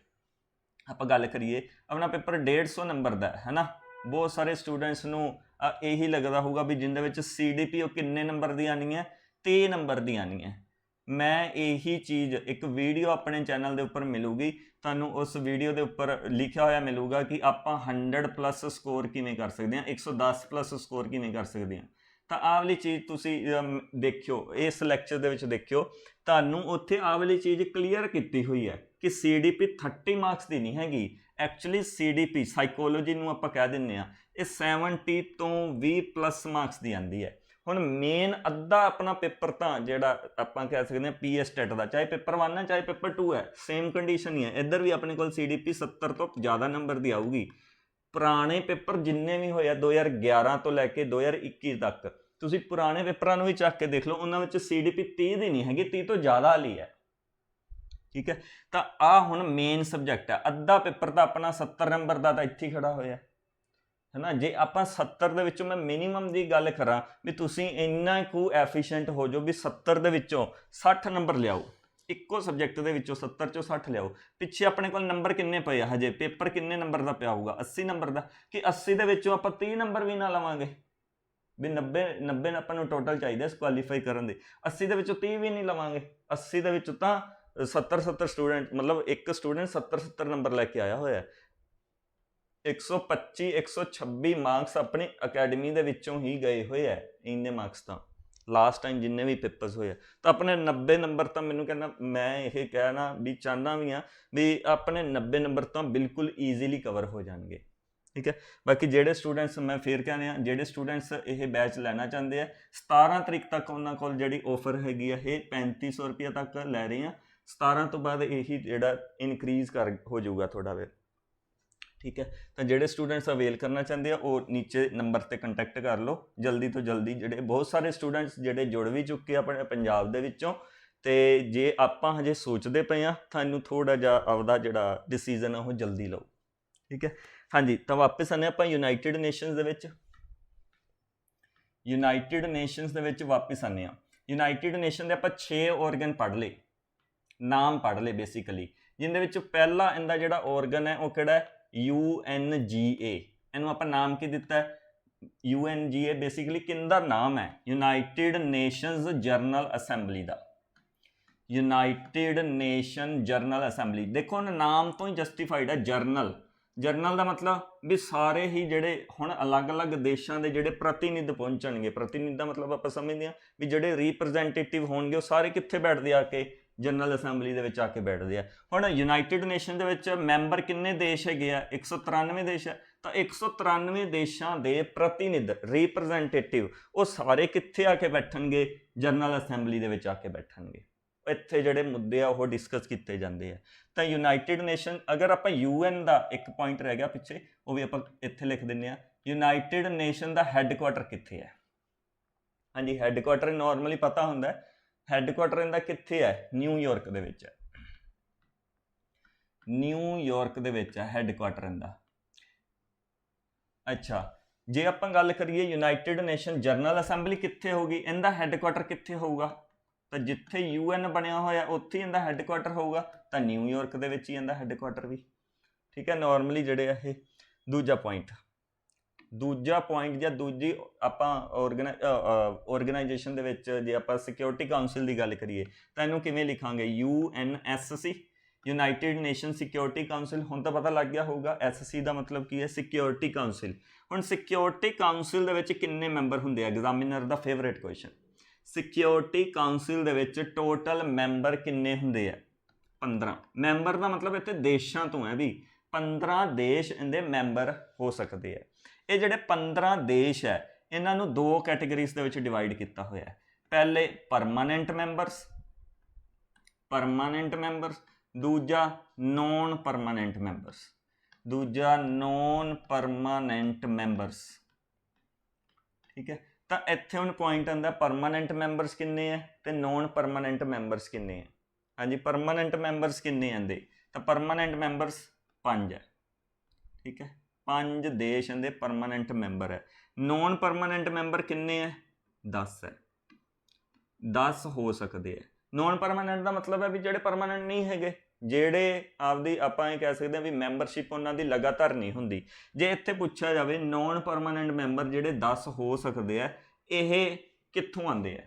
S1: ਆਪਾਂ ਗੱਲ ਕਰੀਏ ਆਪਣਾ ਪੇਪਰ 150 ਨੰਬਰ ਦਾ ਹੈ ਨਾ। ਬਹੁਤ ਸਾਰੇ ਸਟੂਡੈਂਟਸ ਨੂੰ ਇਹੀ ਲੱਗਦਾ ਹੋਊਗਾ ਵੀ ਜਿਹਦੇ ਵਿੱਚ CDP ਉਹ ਕਿੰਨੇ ਨੰਬਰ ਦੀ ਆਉਣੀ ਹੈ, 30 ਨੰਬਰ ਦੀ ਆਉਣੀ ਹੈ। ਮੈਂ ਇਹੀ ਚੀਜ਼ ਇੱਕ ਵੀਡੀਓ ਆਪਣੇ ਚੈਨਲ ਦੇ ਉੱਪਰ ਮਿਲੂਗੀ ਤੁਹਾਨੂੰ, ਉਸ ਵੀਡੀਓ ਦੇ ਉੱਪਰ ਲਿਖਿਆ ਹੋਇਆ ਮਿਲੂਗਾ ਕਿ ਆਪਾਂ 100+ ਸਕੋਰ ਕਿਵੇਂ ਕਰ ਸਕਦੇ ਹਾਂ, 110+ ਸਕੋਰ ਕਿਵੇਂ ਕਰ ਸਕਦੇ ਹਾਂ। ਤਾਂ ਆਹ ਵਾਲੀ ਚੀਜ਼ ਤੁਸੀਂ ਦੇਖਿਓ, ਇਸ ਲੈਕਚਰ ਦੇ ਵਿੱਚ ਦੇਖਿਓ, ਤੁਹਾਨੂੰ ਉੱਥੇ ਆਹ ਵਾਲੀ ਚੀਜ਼ ਕਲੀਅਰ ਕੀਤੀ ਹੋਈ ਹੈ ਕਿ CDP 30 ਮਾਰਕਸ ਦੀ ਨਹੀਂ ਹੈਗੀ। ਐਕਚੁਅਲੀ CDP ਸਾਈਕੋਲੋਜੀ ਨੂੰ ਆਪਾਂ ਕਹਿ ਦਿੰਦੇ ਹਾਂ, ਇਹ 70 ਤੋਂ 20+ ਮਾਰਕਸ ਦੀ ਆਉਂਦੀ ਹੈ। ਹੁਣ ਮੇਨ ਅੱਧਾ ਆਪਣਾ ਪੇਪਰ ਤਾਂ ਜਿਹੜਾ ਆਪਾਂ ਕਹਿ ਸਕਦੇ ਹਾਂ PS TET ਦਾ, ਚਾਹੇ ਪੇਪਰ 1 ਹੈ ਚਾਹੇ ਪੇਪਰ 2 ਹੈ, ਸੇਮ ਕੰਡੀਸ਼ਨ ਹੀ ਹੈ। ਇੱਧਰ ਵੀ ਆਪਣੇ ਕੋਲ CDP 70 ਤੋਂ ਜ਼ਿਆਦਾ ਨੰਬਰ ਦੀ ਆਊਗੀ। ਪੁਰਾਣੇ ਪੇਪਰ ਜਿੰਨੇ ਵੀ ਹੋਏ ਆ 2011 ਤੋਂ ਲੈ ਕੇ 2021 ਤੱਕ, ਤੁਸੀਂ ਪੁਰਾਣੇ ਪੇਪਰਾਂ ਨੂੰ ਵੀ ਚੱਕ ਕੇ ਦੇਖ ਲਓ, ਉਹਨਾਂ ਵਿੱਚ CDP 30 ਦੀ ਨਹੀਂ ਹੈਗੀ, 30 ਤੋਂ ਜ਼ਿਆਦਾ ਵਾਲੀ ਹੈ। ਠੀਕ ਹੈ, ਤਾਂ ਆਹ ਹੁਣ ਮੇਨ ਸਬਜੈਕਟ ਹੈ। ਅੱਧਾ ਪੇਪਰ ਤਾਂ ਆਪਣਾ 70 ਨੰਬਰ ਦਾ ਤਾਂ ਇੱਥੇ ਖੜਾ ਹੋਇਆ ਹੈ ਨਾ। ਜੇ ਆਪਾਂ 70 ਦੇ ਵਿੱਚੋਂ ਮੈਂ ਮਿਨੀਮਮ ਦੀ ਗੱਲ ਕਰਾਂ ਵੀ ਤੁਸੀਂ ਇੰਨਾ ਕੁ ਐਫੀਸ਼ੀਐਂਟ ਹੋ ਜਾਓ ਵੀ 70 ਦੇ ਵਿੱਚੋਂ 60 ਨੰਬਰ ਲਿਆਓ, ਇੱਕੋ ਸਬਜੈਕਟ ਦੇ ਵਿੱਚੋਂ 70 ਚੋਂ 60 ਲਿਆਓ। ਪਿੱਛੇ ਆਪਣੇ ਕੋਲ ਨੰਬਰ ਕਿੰਨੇ ਪਏ ਆ, ਹਜੇ ਪੇਪਰ ਕਿੰਨੇ ਨੰਬਰ ਦਾ ਪਿਆ ਹੋਊਗਾ, 80 ਨੰਬਰ ਦਾ। ਕਿ 80 ਦੇ ਵਿੱਚੋਂ ਆਪਾਂ 30 ਨੰਬਰ ਵੀ ਨਾ ਲਵਾਂਗੇ ਵੀ 90 ਆਪਾਂ ਨੂੰ ਟੋਟਲ ਚਾਹੀਦਾ ਕੁਆਲੀਫਾਈ ਕਰਨ ਦੇ, 80 ਦੇ ਵਿੱਚੋਂ 30 ਵੀ ਨਹੀਂ ਲਵਾਂਗੇ। 80 ਦੇ ਵਿੱਚੋਂ ਤਾਂ 70 ਸਟੂਡੈਂਟ, ਮਤਲਬ ਇੱਕ ਸਟੂਡੈਂਟ 70 ਨੰਬਰ ਲੈ ਕੇ ਆਇਆ ਹੋਇਆ। 125 126 ਮਾਰਕਸ ਆਪਣੀ ਅਕੈਡਮੀ ਦੇ ਵਿੱਚੋਂ ਹੀ ਗਏ ਹੋਏ ਹੈ, ਇੰਨੇ ਮਾਰਕਸ ਤਾਂ ਲਾਸਟ ਟਾਈਮ ਜਿੰਨੇ ਵੀ ਪੇਪਰਸ ਹੋਏ ਆ। ਤਾਂ ਆਪਣੇ 90 ਨੰਬਰ ਤਾਂ ਮੈਨੂੰ ਕਹਿੰਦਾ, ਮੈਂ ਇਹ ਕਹਿਣਾ ਵੀ ਚਾਹੁੰਦਾ ਵੀ ਹਾਂ ਵੀ ਆਪਣੇ 90 ਨੰਬਰ ਤਾਂ ਬਿਲਕੁਲ ਈਜ਼ੀਲੀ ਕਵਰ ਹੋ ਜਾਣਗੇ। ਠੀਕ ਹੈ, ਬਾਕੀ ਜਿਹੜੇ ਸਟੂਡੈਂਟਸ, ਮੈਂ ਫੇਰ ਕਹਿੰਦੇ ਹਾਂ, ਜਿਹੜੇ ਸਟੂਡੈਂਟਸ ਇਹ ਬੈਚ ਲੈਣਾ ਚਾਹੁੰਦੇ ਆ 17 ਤਰੀਕ ਤੱਕ ਉਹਨਾਂ ਕੋਲ ਜਿਹੜੀ ਆਫਰ ਹੈਗੀ ਆ ਇਹ 3500 ਰੁਪਇਆ ਤੱਕ ਲੈ ਰਹੇ ਆ। 17 ਤੋਂ ਬਾਅਦ ਇਹੀ ਜਿਹੜਾ ਇਨਕਰੀਜ਼ ਹੋ ਜਾਊਗਾ ਥੋੜਾ ਵੇ। ਠੀਕ ਹੈ, ਤਾਂ ਜਿਹੜੇ ਸਟੂਡੈਂਟਸ ਅਵੇਲ ਕਰਨਾ ਚਾਹੁੰਦੇ ਆ ਉਹ ਨੀਚੇ ਨੰਬਰ 'ਤੇ ਕੰਟੈਕਟ ਕਰ ਲਓ ਜਲਦੀ ਤੋਂ ਜਲਦੀ। ਜਿਹੜੇ ਬਹੁਤ ਸਾਰੇ ਸਟੂਡੈਂਟਸ ਜਿਹੜੇ ਜੁੜ ਵੀ ਚੁੱਕੇ ਆਪਣੇ ਪੰਜਾਬ ਦੇ ਵਿੱਚੋਂ, ਅਤੇ ਜੇ ਆਪਾਂ ਹਜੇ ਸੋਚਦੇ ਪਏ ਹਾਂ ਤੁਹਾਨੂੰ ਥੋੜ੍ਹਾ ਜਿਹਾ ਆਪਦਾ ਜਿਹੜਾ ਡਿਸੀਜ਼ਨ ਆ ਉਹ ਜਲਦੀ ਲਓ। ਠੀਕ ਹੈ, ਹਾਂਜੀ, ਤਾਂ ਵਾਪਸ ਆਉਂਦੇ ਆਪਾਂ ਯੂਨਾਈਟਿਡ ਨੇਸ਼ਨਸ ਦੇ ਵਿੱਚ। ਯੂਨਾਈਟਿਡ ਨੇਸ਼ਨਸ ਦੇ ਵਿੱਚ ਵਾਪਸ ਆਉਂਦੇ ਹਾਂ। ਯੂਨਾਈਟਿਡ ਨੇਸ਼ਨ ਦੇ ਆਪਾਂ 6 ਔਰਗਨ ਪੜ੍ਹ ਲਏ, ਨਾਮ ਪੜ੍ਹ ਲਏ ਬੇਸਿਕਲੀ, ਜਿਹਦੇ ਵਿੱਚ ਪਹਿਲਾ ਇਹਦਾ ਜਿਹੜਾ ਔਰਗਨ ਹੈ ਉਹ ਕਿਹੜਾ ਹੈ, UNGA। ਇਹਨੂੰ ਆਪਾਂ ਨਾਮ ਕੀ ਦਿੱਤਾ ਹੈ, UNGA ਬੇਸਿਕਲੀ ਕਿੰਦਾ ਨਾਮ ਹੈ? ਯੂਨਾਈਟਿਡ ਨੇਸ਼ਨਸ ਜਨਰਲ ਅਸੈਂਬਲੀ ਦਾ। ਯੂਨਾਈਟਿਡ ਨੇਸ਼ਨ ਜਨਰਲ ਅਸੈਂਬਲੀ, ਦੇਖੋ ਹੁਣ ਨਾਮ ਤੋਂ ਹੀ ਜਸਟੀਫਾਈਡ ਹੈ ਜਰਨਲ। ਜਰਨਲ ਦਾ ਮਤਲਬ ਵੀ ਸਾਰੇ ਹੀ ਜਿਹੜੇ ਹੁਣ ਅਲੱਗ-ਅਲੱਗ ਦੇਸ਼ਾਂ ਦੇ ਜਿਹੜੇ ਪ੍ਰਤੀਨਿਧ ਪਹੁੰਚਣਗੇ, ਪ੍ਰਤੀਨਿਧ ਦਾ ਮਤਲਬ ਆਪਾਂ ਸਮਝਦੇ ਹਾਂ ਵੀ ਜਿਹੜੇ ਰਿਪਰੈਜ਼ੈਂਟੇਟਿਵ ਹੋਣਗੇ ਉਹ ਸਾਰੇ ਕਿੱਥੇ ਬੈਠਦੇ ਆ ਕੇ? ਜਨਰਲ ਅਸੈਂਬਲੀ ਦੇ ਵਿੱਚ ਆ ਕੇ ਬੈਠਦੇ ਆ। ਹੁਣ ਯੂਨਾਈਟਿਡ ਨੇਸ਼ਨ ਦੇ ਵਿੱਚ ਮੈਂਬਰ ਕਿੰਨੇ ਦੇਸ਼ ਹੈਗੇ ਆ? 193 ਦੇਸ਼ ਹੈ। ਤਾਂ 193 ਦੇਸ਼ਾਂ ਦੇ ਪ੍ਰਤੀਨਿਧ ਰਿਪਰੈਜ਼ੈਂਟੇਟਿਵ ਉਹ ਸਾਰੇ ਕਿੱਥੇ ਆ ਕੇ ਬੈਠਣਗੇ? ਜਨਰਲ ਅਸੈਂਬਲੀ ਦੇ ਵਿੱਚ ਆ ਕੇ ਬੈਠਣਗੇ। ਇੱਥੇ ਜਿਹੜੇ ਮੁੱਦੇ ਆ ਉਹ ਡਿਸਕਸ ਕੀਤੇ ਜਾਂਦੇ ਆ। ਤਾਂ ਯੂਨਾਈਟਿਡ ਨੇਸ਼ਨ, ਅਗਰ ਆਪਾਂ UN ਦਾ ਇੱਕ ਪੁਆਇੰਟ ਰਹਿ ਗਿਆ ਪਿੱਛੇ, ਉਹ ਵੀ ਆਪਾਂ ਇੱਥੇ ਲਿਖ ਦਿੰਦੇ ਆ। ਯੂਨਾਈਟਿਡ ਨੇਸ਼ਨ ਦਾ ਹੈੱਡਕੁਆਟਰ ਕਿੱਥੇ ਹੈ? ਹਾਂਜੀ, ਹੈੱਡਕੁਆਟਰ ਨੋਰਮਲੀ ਪਤਾ ਹੁੰਦਾ, ਹੈੱਡਕੁਆਟਰ ਇਹਦਾ ਕਿੱਥੇ ਹੈ? ਨਿਊਯਾਰਕ ਦੇ ਵਿੱਚ ਹੈ। ਨਿਊਯਾਰਕ ਦੇ ਵਿੱਚ ਹੈ ਹੈੱਡਕੁਆਟਰ ਇਹਦਾ। ਅੱਛਾ, ਜੇ ਆਪਾਂ ਗੱਲ ਕਰੀਏ ਯੂਨਾਈਟਿਡ ਨੇਸ਼ਨ ਜਨਰਲ ਅਸੈਂਬਲੀ ਕਿੱਥੇ ਹੋਊਗੀ, ਇਹਦਾ ਹੈੱਡਕੁਆਟਰ ਕਿੱਥੇ ਹੋਊਗਾ? ਤਾਂ ਜਿੱਥੇ UN ਬਣਿਆ ਹੋਇਆ ਉੱਥੇ ਇਹਦਾ ਹੈੱਡਕੁਆਟਰ ਹੋਊਗਾ, ਤਾਂ ਨਿਊਯਾਰਕ ਦੇ ਵਿੱਚ ਹੀ ਇਹਦਾ ਹੈੱਡਕੁਆਟਰ ਵੀ। ਠੀਕ ਹੈ, ਨੋਰਮਲੀ ਜਿਹੜੇ ਆ ਇਹ। ਦੂਜਾ ਪੁਆਇੰਟ ਜਾਂ ਦੂਜੀ ਆਪਾਂ ਆਰਗੇਨਾਈਜੇਸ਼ਨ ਦੇ ਵਿੱਚ ਜੇ ਆਪਾਂ ਸਿਕਿਉਰਿਟੀ ਕਾਊਂਸਿਲ ਦੀ ਗੱਲ ਕਰੀਏ ਤਾਂ ਇਹਨੂੰ ਕਿਵੇਂ ਲਿਖਾਂਗੇ? UNSC, United nation security council. ਹੁਣ ਤਾਂ ਪਤਾ ਲੱਗ ਗਿਆ ਹੋਊਗਾ SC ਦਾ ਮਤਲਬ ਕੀ ਹੈ? Security council. ਹੁਣ ਸਿਕਿਉਰਿਟੀ ਕਾਊਂਸਿਲ ਦੇ ਵਿੱਚ ਕਿੰਨੇ ਮੈਂਬਰ ਹੁੰਦੇ ਆ? ਐਗਜ਼ਾਮੀਨਰ ਦਾ ਫੇਵਰੇਟ ਕੁਐਸਚਨ। ਸਿਕਿਉਰਿਟੀ ਕਾਊਂਸਿਲ ਦੇ ਵਿੱਚ ਟੋਟਲ ਮੈਂਬਰ ਕਿੰਨੇ ਹੁੰਦੇ ਆ? 15। ਮੈਂਬਰ ਦਾ ਮਤਲਬ ਇੱਥੇ ਦੇਸ਼ਾਂ ਤੋਂ ਹੈ ਵੀ 15 ਦੇਸ਼ ਇਹਦੇ ਮੈਂਬਰ ਹੋ ਸਕਦੇ ਆ। ਇਹ ਜਿਹੜੇ 15 ਦੇਸ਼ ਹੈ ਇਹਨਾਂ ਨੂੰ ਦੋ ਕੈਟੇਗਰੀਜ਼ ਦੇ ਵਿੱਚ ਡਿਵਾਈਡ ਕੀਤਾ ਹੋਇਆ ਹੈ। ਪਹਿਲੇ ਪਰਮਾਨੈਂਟ ਮੈਂਬਰਸ, ਦੂਜਾ ਨੋਨ ਪਰਮਾਨੈਂਟ ਮੈਂਬਰਸ। ਠੀਕ ਹੈ, ਤਾਂ ਇੱਥੇ ਹੁਣ ਪੁਆਇੰਟ ਆਉਂਦਾ ਪਰਮਾਨੈਂਟ ਮੈਂਬਰਸ ਕਿੰਨੇ ਹੈ ਤੇ ਨੋਨ ਪਰਮਾਨੈਂਟ ਮੈਂਬਰਸ ਕਿੰਨੇ ਹੈ। ਹਾਂਜੀ, ਪਰਮਾਨੈਂਟ ਮੈਂਬਰਸ ਕਿੰਨੇ ਆਉਂਦੇ? ਤਾਂ ਪਰਮਾਨੈਂਟ ਮੈਂਬਰਸ 5 ਹੈ। ਠੀਕ ਹੈ, 5 ਦੇਸ਼ ਇਹਦੇ ਪਰਮਾਨੈਂਟ ਮੈਂਬਰ ਹੈ। ਨੋਨ ਪਰਮਾਨੈਂਟ ਮੈਂਬਰ ਕਿੰਨੇ ਹੈ? 10 ਹੈ। 10 ਹੋ ਸਕਦੇ ਹੈ। ਨੋਨ ਪਰਮਾਨੈਂਟ ਦਾ ਮਤਲਬ ਹੈ ਵੀ ਜਿਹੜੇ ਪਰਮਾਨੈਂਟ ਨਹੀਂ ਹੈਗੇ, ਜਿਹੜੇ ਆਪਦੀ ਆਪਾਂ ਇਹ ਕਹਿ ਸਕਦੇ ਹਾਂ ਵੀ ਮੈਂਬਰਸ਼ਿਪ ਉਹਨਾਂ ਦੀ ਲਗਾਤਾਰ ਨਹੀਂ ਹੁੰਦੀ। ਜੇ ਇੱਥੇ ਪੁੱਛਿਆ ਜਾਵੇ ਨੋਨ ਪਰਮਾਨੈਂਟ ਮੈਂਬਰ ਜਿਹੜੇ 10 ਹੋ ਸਕਦੇ ਆ, ਇਹ ਕਿੱਥੋਂ ਆਉਂਦੇ ਆ?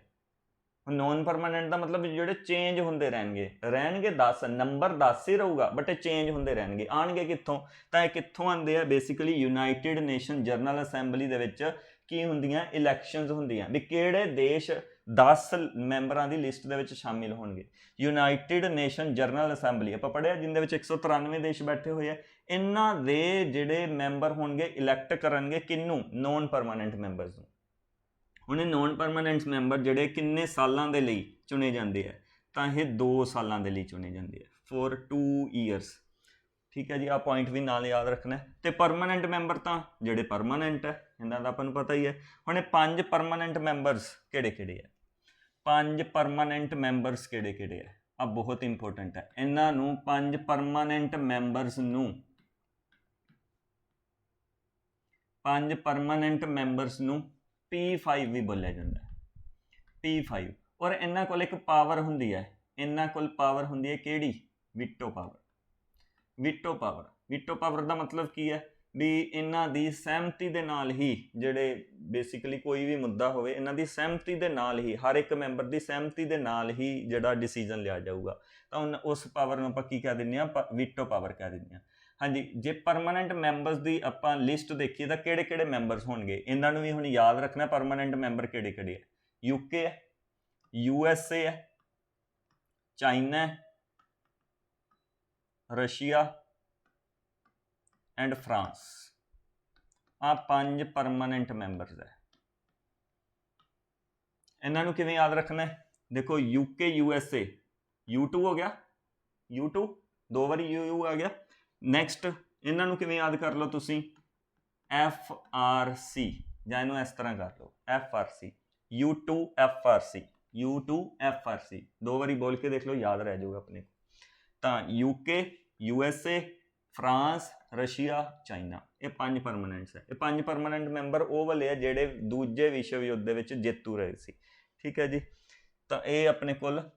S1: ਨੋਨ ਪਰਮਾਨੈਂਟ ਦਾ ਮਤਲਬ ਜਿਹੜੇ ਚੇਂਜ ਹੁੰਦੇ ਰਹਿਣਗੇ 10, ਨੰਬਰ 10 ਹੀ ਰਹੂਗਾ ਬਟ ਇਹ ਚੇਂਜ ਹੁੰਦੇ ਰਹਿਣਗੇ। ਆਉਣਗੇ ਕਿੱਥੋਂ? ਤਾਂ ਇਹ ਕਿੱਥੋਂ ਆਉਂਦੇ ਆ? Basically United nation general assembly ਦੇ ਵਿੱਚ ਕੀ ਹੁੰਦੀਆਂ? ਇਲੈਕਸ਼ਨਸ ਹੁੰਦੀਆਂ ਵੀ ਕਿਹੜੇ ਦੇਸ਼ 10 ਮੈਂਬਰਾਂ ਦੀ ਲਿਸਟ ਦੇ ਵਿੱਚ ਸ਼ਾਮਿਲ ਹੋਣਗੇ। ਯੂਨਾਈਟਿਡ ਨੇਸ਼ਨ ਜਨਰਲ ਅਸੈਂਬਲੀ ਆਪਾਂ ਪੜ੍ਹਿਆ ਜਿਹਦੇ ਵਿੱਚ 193 ਦੇਸ਼ ਬੈਠੇ ਹੋਏ ਆ। ਇਹਨਾਂ ਦੇ ਜਿਹੜੇ ਮੈਂਬਰ ਹੋਣਗੇ ਇਲੈਕਟ ਕਰਨਗੇ ਕਿਹਨੂੰ? ਨੋਨ ਪਰਮਾਨੈਂਟ ਮੈਂਬਰਸ ਨੂੰ। ਹੁਣ ਇਹ ਨੋਨ ਪਰਮਾਨੈਂਟ ਮੈਂਬਰ ਜਿਹੜੇ ਕਿੰਨੇ ਸਾਲਾਂ ਦੇ ਲਈ ਚੁਣੇ ਜਾਂਦੇ ਆ? ਤਾਂ ਇਹ 2 ਸਾਲਾਂ ਦੇ ਲਈ ਚੁਣੇ ਜਾਂਦੇ ਆ, ਫॉर 2 years। ਠੀਕ ਹੈ ਜੀ, ਆਹ ਪੁਆਇੰਟ ਵੀ ਨਾਲ ਯਾਦ ਰੱਖਣਾ। ਤੇ ਪਰਮਾਨੈਂਟ ਮੈਂਬਰ ਤਾਂ ਜਿਹੜੇ ਪਰਮਾਨੈਂਟ ਹੈ ਇਹਨਾਂ ਦਾ ਆਪਾਂ ਨੂੰ ਪਤਾ ਹੀ ਹੈ। ਹੁਣ ਇਹ 5 ਪਰਮਾਨੈਂਟ ਮੈਂਬਰਸ ਕਿਹੜੇ ਆ? 5 ਪਰਮਾਨੈਂਟ ਮੈਂਬਰਸ ਕਿਹੜੇ ਆ? ਆ ਬਹੁਤ ਇੰਪੋਰਟੈਂਟ ਹੈ। ਇਹਨਾਂ ਨੂੰ 5 ਪਰਮਾਨੈਂਟ ਮੈਂਬਰਸ ਨੂੰ P5 ਵੀ ਬੋਲਿਆ ਜਾਂਦਾ ਹੈ, P5। ਔਰ ਇਹਨਾਂ ਕੋਲ ਇੱਕ ਪਾਵਰ ਹੁੰਦੀ ਹੈ, ਕਿਹੜੀ? ਵੀਟੋ ਪਾਵਰ ਦਾ ਮਤਲਬ ਕੀ ਹੈ ਵੀ ਇਹਨਾਂ ਦੀ ਸਹਿਮਤੀ ਦੇ ਨਾਲ ਹੀ ਜਿਹੜੇ ਬੇਸਿਕਲੀ ਕੋਈ ਵੀ ਮੁੱਦਾ ਹੋਵੇ ਇਹਨਾਂ ਦੀ ਸਹਿਮਤੀ ਦੇ ਨਾਲ ਹੀ, ਹਰ ਇੱਕ ਮੈਂਬਰ ਦੀ ਸਹਿਮਤੀ ਦੇ ਨਾਲ ਹੀ ਜਿਹੜਾ ਡਿਸੀਜਨ ਲਿਆ ਜਾਊਗਾ। ਤਾਂ ਉਸ ਪਾਵਰ ਨੂੰ ਆਪਾਂ ਕੀ ਕਹਿ ਦਿੰਦੇ ਹਾਂ? ਵੀਟੋ ਪਾਵਰ ਕਹਿ ਦਿੰਦੇ ਹਾਂ। ਹਾਂਜੀ, ਜੇ ਪਰਮਾਨੈਂਟ ਮੈਂਬਰਸ ਦੀ ਆਪਾਂ ਲਿਸਟ ਦੇਖੀਏ ਤਾਂ ਕਿਹੜੇ ਮੈਂਬਰਸ ਹੋਣਗੇ? ਇਹਨਾਂ ਨੂੰ ਵੀ ਹੁਣ ਯਾਦ ਰੱਖਣਾ। ਪਰਮਾਨੈਂਟ ਮੈਂਬਰ ਕਿਹੜੇ ਹੈ? UK ਹੈ, USA ਹੈ, ਚਾਈਨਾ ਹੈ, ਰਸ਼ੀਆ ਐਂਡ ਫਰਾਂਸ। ਆ 5 ਪਰਮਾਨੈਂਟ ਮੈਂਬਰਸ ਹੈ। ਇਹਨਾਂ ਨੂੰ ਕਿਵੇਂ ਯਾਦ ਰੱਖਣਾ ਹੈ? ਦੇਖੋ UK USA, U2 ਹੋ ਗਿਆ, U2 2 ਵਾਰੀ U ਆ ਗਿਆ। ਨੈਕਸਟ ਇਹਨਾਂ ਨੂੰ ਕਿਵੇਂ ਯਾਦ ਕਰ ਲਓ ਤੁਸੀਂ? FRC, ਜਾਂ ਇਹਨੂੰ ਇਸ ਤਰ੍ਹਾਂ ਕਰ ਲਓ FRC, U2 FRC 2 ਵਾਰੀ ਬੋਲ ਕੇ ਦੇਖ ਲਓ, ਯਾਦ ਰਹਿ ਜਾਊਗਾ ਆਪਣੇ। ਤਾਂ UK USA France Russia China, ਇਹ 5 ਪਰਮਾਨੈਂਟਸ ਹੈ। ਇਹ 5 ਪਰਮਾਨੈਂਟ ਮੈਂਬਰ ਉਹ ਵਾਲੇ ਆ ਜਿਹੜੇ ਦੂਜੇ ਵਿਸ਼ਵ ਯੁੱਧ ਦੇ ਵਿੱਚ ਜੇਤੂ ਰਹੇ ਸੀ। ਠੀਕ ਹੈ ਜੀ, ਤਾਂ ਇਹ ਆਪਣੇ ਕੋਲ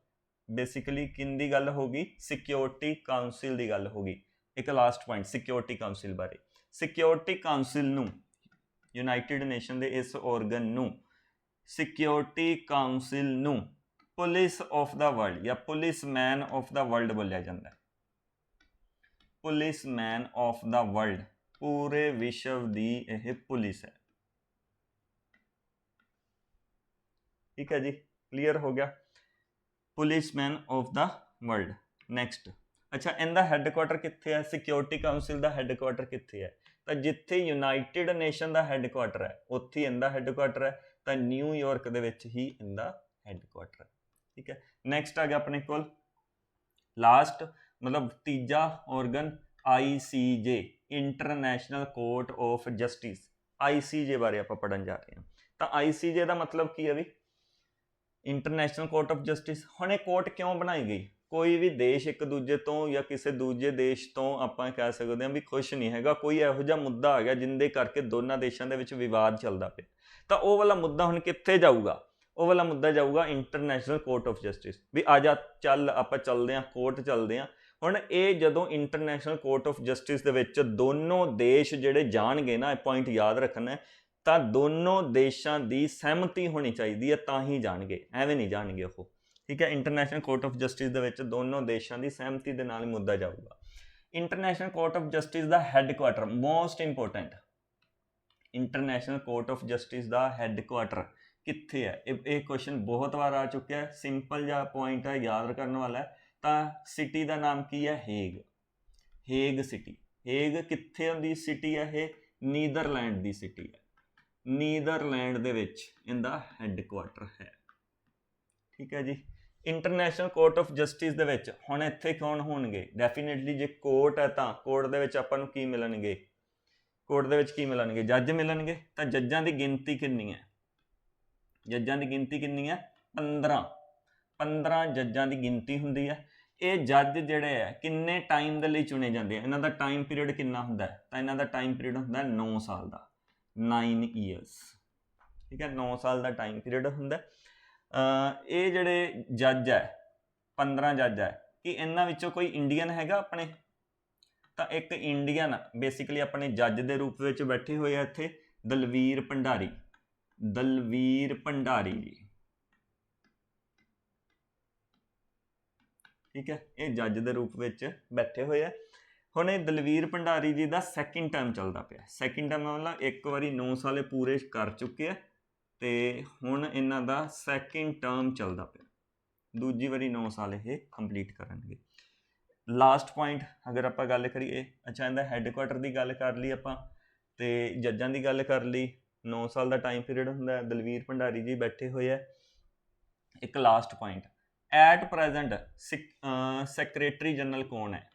S1: ਬੇਸਿਕਲੀ ਕਿੰਦੀ ਗੱਲ ਹੋ ਗਈ? ਸਿਕਿਉਰਿਟੀ ਕਾਊਂਸਿਲ ਦੀ ਗੱਲ ਹੋ ਗਈ। ਇੱਕ ਲਾਸਟ ਪੁਆਇੰਟ ਸਿਕਿਉਰਿਟੀ ਕਾਊਂਸਿਲ ਬਾਰੇ। ਸਿਕਿਉਰਿਟੀ ਕਾਊਂਸਿਲ ਨੂੰ ਯੂਨਾਈਟਿਡ ਨੇਸ਼ਨ ਦੇ ਇਸ ਆਰਗਨ ਨੂੰ, ਸਿਕਿਉਰਿਟੀ ਕਾਉਂਸਿਲ ਨੂੰ ਪੁਲਿਸ ਆਫ ਦਾ ਵਰਲਡ ਜਾਂ ਪੁਲਿਸਮੈਨ ਆਫ ਦਾ ਵਰਲਡ ਬੋਲਿਆ ਜਾਂਦਾ ਹੈ। ਪੁਲਿਸਮੈਨ ਆਫ ਦਾ ਵਰਲਡ, ਪੂਰੇ ਵਿਸ਼ਵ ਦੀ ਇਹ ਪੁਲਿਸ ਹੈ। ਠੀਕ ਹੈ ਜੀ, ਕਲੀਅਰ ਹੋ ਗਿਆ, policeman of the world. Next, ਅੱਛਾ ਇਹਦਾ ਹੈੱਡਕੁਆਟਰ ਕਿੱਥੇ ਹੈ? ਸਿਕਿਉਰਿਟੀ ਕਾਉਂਸਿਲ ਦਾ ਹੈੱਡਕੁਆਟਰ ਕਿੱਥੇ ਹੈ? ਤਾਂ ਜਿੱਥੇ ਯੂਨਾਈਟਿਡ ਨੇਸ਼ਨ ਦਾ ਹੈੱਡਕੁਆਟਰ ਹੈ ਉੱਥੇ ਇਹਦਾ ਹੈੱਡਕੁਆਟਰ ਹੈ, ਤਾਂ ਨਿਊਯਾਰਕ ਦੇ ਵਿੱਚ ਹੀ ਇਹਦਾ ਹੈੱਡਕੁਆਟਰ ਹੈ। ਠੀਕ ਹੈ, ਨੈਕਸਟ ਆ ਗਿਆ ਆਪਣੇ ਕੋਲ ਲਾਸਟ, ਮਤਲਬ ਤੀਜਾ organ ICJ, international court of justice. ICJ ਬਾਰੇ ਆਪਾਂ ਪੜ੍ਹਨ ਜਾ ਰਹੇ ਹਾਂ। ਤਾਂ ICJ ਦਾ ਮਤਲਬ ਕੀ ਹੈ ਵੀ? International court of justice. ਹੁਣ ਇਹ ਕੋਰਟ ਕਿਉਂ ਬਣਾਈ ਗਈ? ਕੋਈ ਵੀ ਦੇਸ਼ ਇੱਕ ਦੂਜੇ ਤੋਂ ਜਾਂ ਕਿਸੇ ਦੂਜੇ ਦੇਸ਼ ਤੋਂ ਆਪਾਂ ਕਹਿ ਸਕਦੇ ਹਾਂ ਵੀ ਖੁਸ਼ ਨਹੀਂ ਹੈਗਾ, ਕੋਈ ਇਹੋ ਜਿਹਾ ਮੁੱਦਾ ਆ ਗਿਆ ਜਿਹਦੇ ਕਰਕੇ ਦੋਨਾਂ ਦੇਸ਼ਾਂ ਦੇ ਵਿੱਚ ਵਿਵਾਦ ਚੱਲਦਾ ਪਿਆ, ਤਾਂ ਉਹ ਵਾਲਾ ਮੁੱਦਾ ਹੁਣ ਕਿੱਥੇ ਜਾਊਗਾ? ਉਹ ਵਾਲਾ ਮੁੱਦਾ ਜਾਊਗਾ ਇੰਟਰਨੈਸ਼ਨਲ ਕੋਰਟ ਆਫ ਜਸਟਿਸ। ਵੀ ਆ ਜਾ ਚੱਲ ਆਪਾਂ ਚੱਲਦੇ ਹਾਂ, ਕੋਰਟ ਚੱਲਦੇ ਹਾਂ। ਹੁਣ ਇਹ ਜਦੋਂ ਇੰਟਰਨੈਸ਼ਨਲ ਕੋਰਟ ਆਫ ਜਸਟਿਸ ਦੇ ਵਿੱਚ ਦੋਨੋਂ ਦੇਸ਼ ਜਿਹੜੇ ਜਾਣਗੇ ਨਾ, ਇਹ ਪੁਆਇੰਟ ਯਾਦ ਰੱਖਣਾ, ਤਾਂ ਦੋਨੋਂ ਦੇਸ਼ਾਂ ਦੀ ਸਹਿਮਤੀ ਹੋਣੀ ਚਾਹੀਦੀ ਹੈ ਤਾਂ ਹੀ ਜਾਣਗੇ, ਐਵੇਂ ਨਹੀਂ ਜਾਣਗੇ ਉਹ। ਠੀਕ ਹੈ, ਇੰਟਰਨੈਸ਼ਨਲ ਕੋਰਟ ਆਫ ਜਸਟਿਸ ਦੇ ਵਿੱਚ ਦੋਨੋਂ ਦੇਸ਼ਾਂ ਦੀ ਸਹਿਮਤੀ ਦੇ ਨਾਲ ਮੁੱਦਾ ਜਾਊਗਾ। International court of justice the headquarter, most important, international court of justice the headquarter ਕਿੱਥੇ ਹੈ? ਇਹ ਕੁਐਸਚਨ ਬਹੁਤ ਵਾਰ ਆ ਚੁੱਕਿਆ, ਸਿੰਪਲ ਜਿਹਾ ਪੁਆਇੰਟ ਹੈ, ਯਾਦ ਕਰਨ ਵਾਲਾ ਹੈ। ਤਾਂ ਸਿਟੀ ਦਾ ਨਾਮ ਕੀ ਹੈ? ਹੇਗ, ਹੇਗ ਸਿਟੀ। ਹੇਗ ਕਿੱਥੇ ਹੁੰਦੀ ਸਿਟੀ ਹੈ? ਇਹ ਨੀਦਰਲੈਂਡ ਦੀ ਸਿਟੀ ਹੈ, ਨੀਦਰਲੈਂਡ ਦੇ ਵਿੱਚ ਇਹਦਾ ਹੈੱਡਕੁਆਟਰ ਹੈ। ਠੀਕ ਹੈ ਜੀ, ਇੰਟਰਨੈਸ਼ਨਲ ਕੋਰਟ ਆਫ ਜਸਟਿਸ ਦੇ ਵਿੱਚ ਹੁਣ ਇੱਥੇ ਕੌਣ ਹੋਣਗੇ? ਡੈਫੀਨੇਟਲੀ ਜੇ ਕੋਰਟ ਹੈ ਤਾਂ ਕੋਰਟ ਦੇ ਵਿੱਚ ਆਪਾਂ ਨੂੰ ਕੀ ਮਿਲਣਗੇ? ਕੋਰਟ ਦੇ ਵਿੱਚ ਕੀ ਮਿਲਣਗੇ? ਜੱਜ ਮਿਲਣਗੇ। ਤਾਂ ਜੱਜਾਂ ਦੀ ਗਿਣਤੀ ਕਿੰਨੀ ਹੈ? ਜੱਜਾਂ ਦੀ ਗਿਣਤੀ ਕਿੰਨੀ ਹੈ? 15 ਜੱਜਾਂ ਦੀ ਗਿਣਤੀ ਹੁੰਦੀ ਹੈ। ਇਹ ਜੱਜ ਜਿਹੜੇ ਹੈ ਕਿੰਨੇ ਟਾਈਮ ਦੇ ਲਈ ਚੁਣੇ ਜਾਂਦੇ ਆ? ਇਹਨਾਂ ਦਾ ਟਾਈਮ ਪੀਰੀਅਡ ਕਿੰਨਾ ਹੁੰਦਾ ਹੈ? ਤਾਂ ਇਹਨਾਂ ਦਾ ਟਾਈਮ ਪੀਰੀਅਡ ਹੁੰਦਾ 9 ਸਾਲ ਦਾ, 9 years। ਠੀਕ ਹੈ, 9 ਸਾਲ ਦਾ ਟਾਈਮ ਪੀਰੀਅਡ ਹੁੰਦਾ। ਇਹ ਜਿਹੜੇ ਜੱਜ ਹੈ 15 ਜੱਜ ਹੈ, ਕਿ ਇਹਨਾਂ ਵਿੱਚੋਂ ਕੋਈ ਇੰਡੀਅਨ ਹੈਗਾ ਆਪਣੇ? ਤਾਂ ਇੱਕ ਇੰਡੀਅਨ ਬੇਸਿਕਲੀ ਆਪਣੇ ਜੱਜ ਦੇ ਰੂਪ ਵਿੱਚ ਬੈਠੇ ਹੋਏ ਆ ਇੱਥੇ, ਦਲਵੀਰ ਭੰਡਾਰੀ, ਦਲਵੀਰ ਭੰਡਾਰੀ ਜੀ। ਠੀਕ ਹੈ, ਇਹ ਜੱਜ ਦੇ ਰੂਪ ਵਿੱਚ ਬੈਠੇ ਹੋਏ ਆ। ਹੁਣ ਇਹ ਦਲਵੀਰ ਭੰਡਾਰੀ ਜੀ ਦਾ ਸੈਕਿੰਡ ਟਰਮ ਚੱਲਦਾ ਪਿਆ। ਸੈਕਿੰਡ ਟਰਮ ਮਤਲਬ ਇੱਕ ਵਾਰੀ 9 ਸਾਲ ਪੂਰੇ ਕਰ ਚੁੱਕੇ ਆ ਤੇ ਹੁਣ ਇਹਨਾਂ ਦਾ ਸੈਕਿੰਡ ਟਰਮ ਚੱਲਦਾ ਪਿਆ, ਦੂਜੀ ਵਾਰੀ 9 ਸਾਲ ਇਹ ਕੰਪਲੀਟ ਕਰਨਗੇ। ਲਾਸਟ ਪੁਆਇੰਟ ਅਗਰ ਆਪਾਂ ਗੱਲ ਕਰੀਏ, ਅੱਛਾ ਇਹਦਾ ਹੈੱਡਕੁਆਟਰ ਦੀ ਗੱਲ ਕਰ ਲਈ ਆਪਾਂ ਤੇ ਜੱਜਾਂ ਦੀ ਗੱਲ ਕਰ ਲਈ, 9 ਸਾਲ ਦਾ ਟਾਈਮ ਪੀਰੀਅਡ ਹੁੰਦਾ, ਦਲਵੀਰ ਭੰਡਾਰੀ ਜੀ ਬੈਠੇ ਹੋਏ ਆ। ਇੱਕ last point, at present secretary general ਕੌਣ ਹੈ?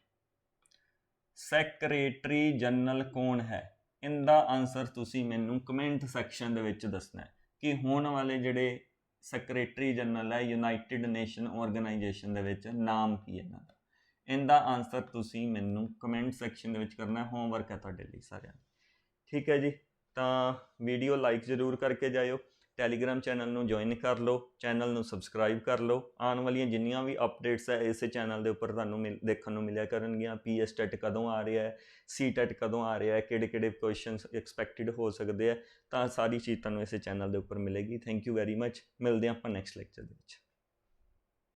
S1: ਸੈਕਟਰੀ ਜਨਰਲ ਕੌਣ ਹੈ? ਇਹਦਾ ਆਨਸਰ ਤੁਸੀਂ ਮੈਨੂੰ ਕਮੈਂਟ ਸੈਕਸ਼ਨ ਦੇ ਵਿੱਚ ਦੱਸਣਾ ਹੈ ਕਿ ਹੋਣ ਵਾਲੇ ਜਿਹੜੇ ਸੈਕਟਰੀ ਜਨਰਲ ਹੈ ਯੂਨਾਈਟਿਡ ਨੇਸ਼ਨ ਆਰਗੇਨਾਈਜੇਸ਼ਨ ਦੇ ਵਿੱਚ ਨਾਮ ਕੀ ਹੈ ਇਹਨਾਂ ਦਾ? ਇਹਦਾ ਆਨਸਰ ਤੁਸੀਂ ਮੈਨੂੰ ਕਮੈਂਟ ਸੈਕਸ਼ਨ ਦੇ ਵਿੱਚ ਕਰਨਾ, ਹੋਮਵਰਕ ਹੈ ਤੁਹਾਡੇ ਲਈ ਸਾਰਿਆਂ ਦਾ। ਠੀਕ ਹੈ ਜੀ, ਤਾਂ ਵੀਡੀਓ ਲਾਈਕ ਜ਼ਰੂਰ ਕਰਕੇ ਜਾਇਓ, ਟੈਲੀਗ੍ਰਾਮ ਚੈਨਲ ਨੂੰ ਜੁਆਇਨ ਕਰ ਲਓ, ਚੈਨਲ ਨੂੰ ਸਬਸਕ੍ਰਾਈਬ ਕਰ ਲਓ। ਆਉਣ ਵਾਲੀਆਂ ਜਿੰਨੀਆਂ ਵੀ ਅਪਡੇਟਸ ਹੈ ਇਸੇ ਚੈਨਲ ਦੇ ਉੱਪਰ ਤੁਹਾਨੂੰ ਦੇਖਣ ਨੂੰ ਮਿਲਿਆ ਕਰਨਗੀਆਂ। PS ਟੈਟ ਕਦੋਂ ਆ ਰਿਹਾ ਹੈ, C ਟੈਟ ਕਦੋਂ ਆ ਰਿਹਾ ਹੈ, ਕਿਹੜੇ ਕੁਐਸਚਨਸ ਐਕਸਪੈਕਟਿਡ ਹੋ ਸਕਦੇ ਆ, ਤਾਂ ਸਾਰੀ ਚੀਜ਼ ਤੁਹਾਨੂੰ ਇਸੇ ਚੈਨਲ ਦੇ ਉੱਪਰ ਮਿਲੇਗੀ। ਥੈਂਕ ਯੂ ਵੈਰੀ ਮੱਚ, ਮਿਲਦੇ ਹਾਂ ਆਪਾਂ ਨੈਕਸਟ ਲੈਕਚਰ ਦੇ ਵਿੱਚ।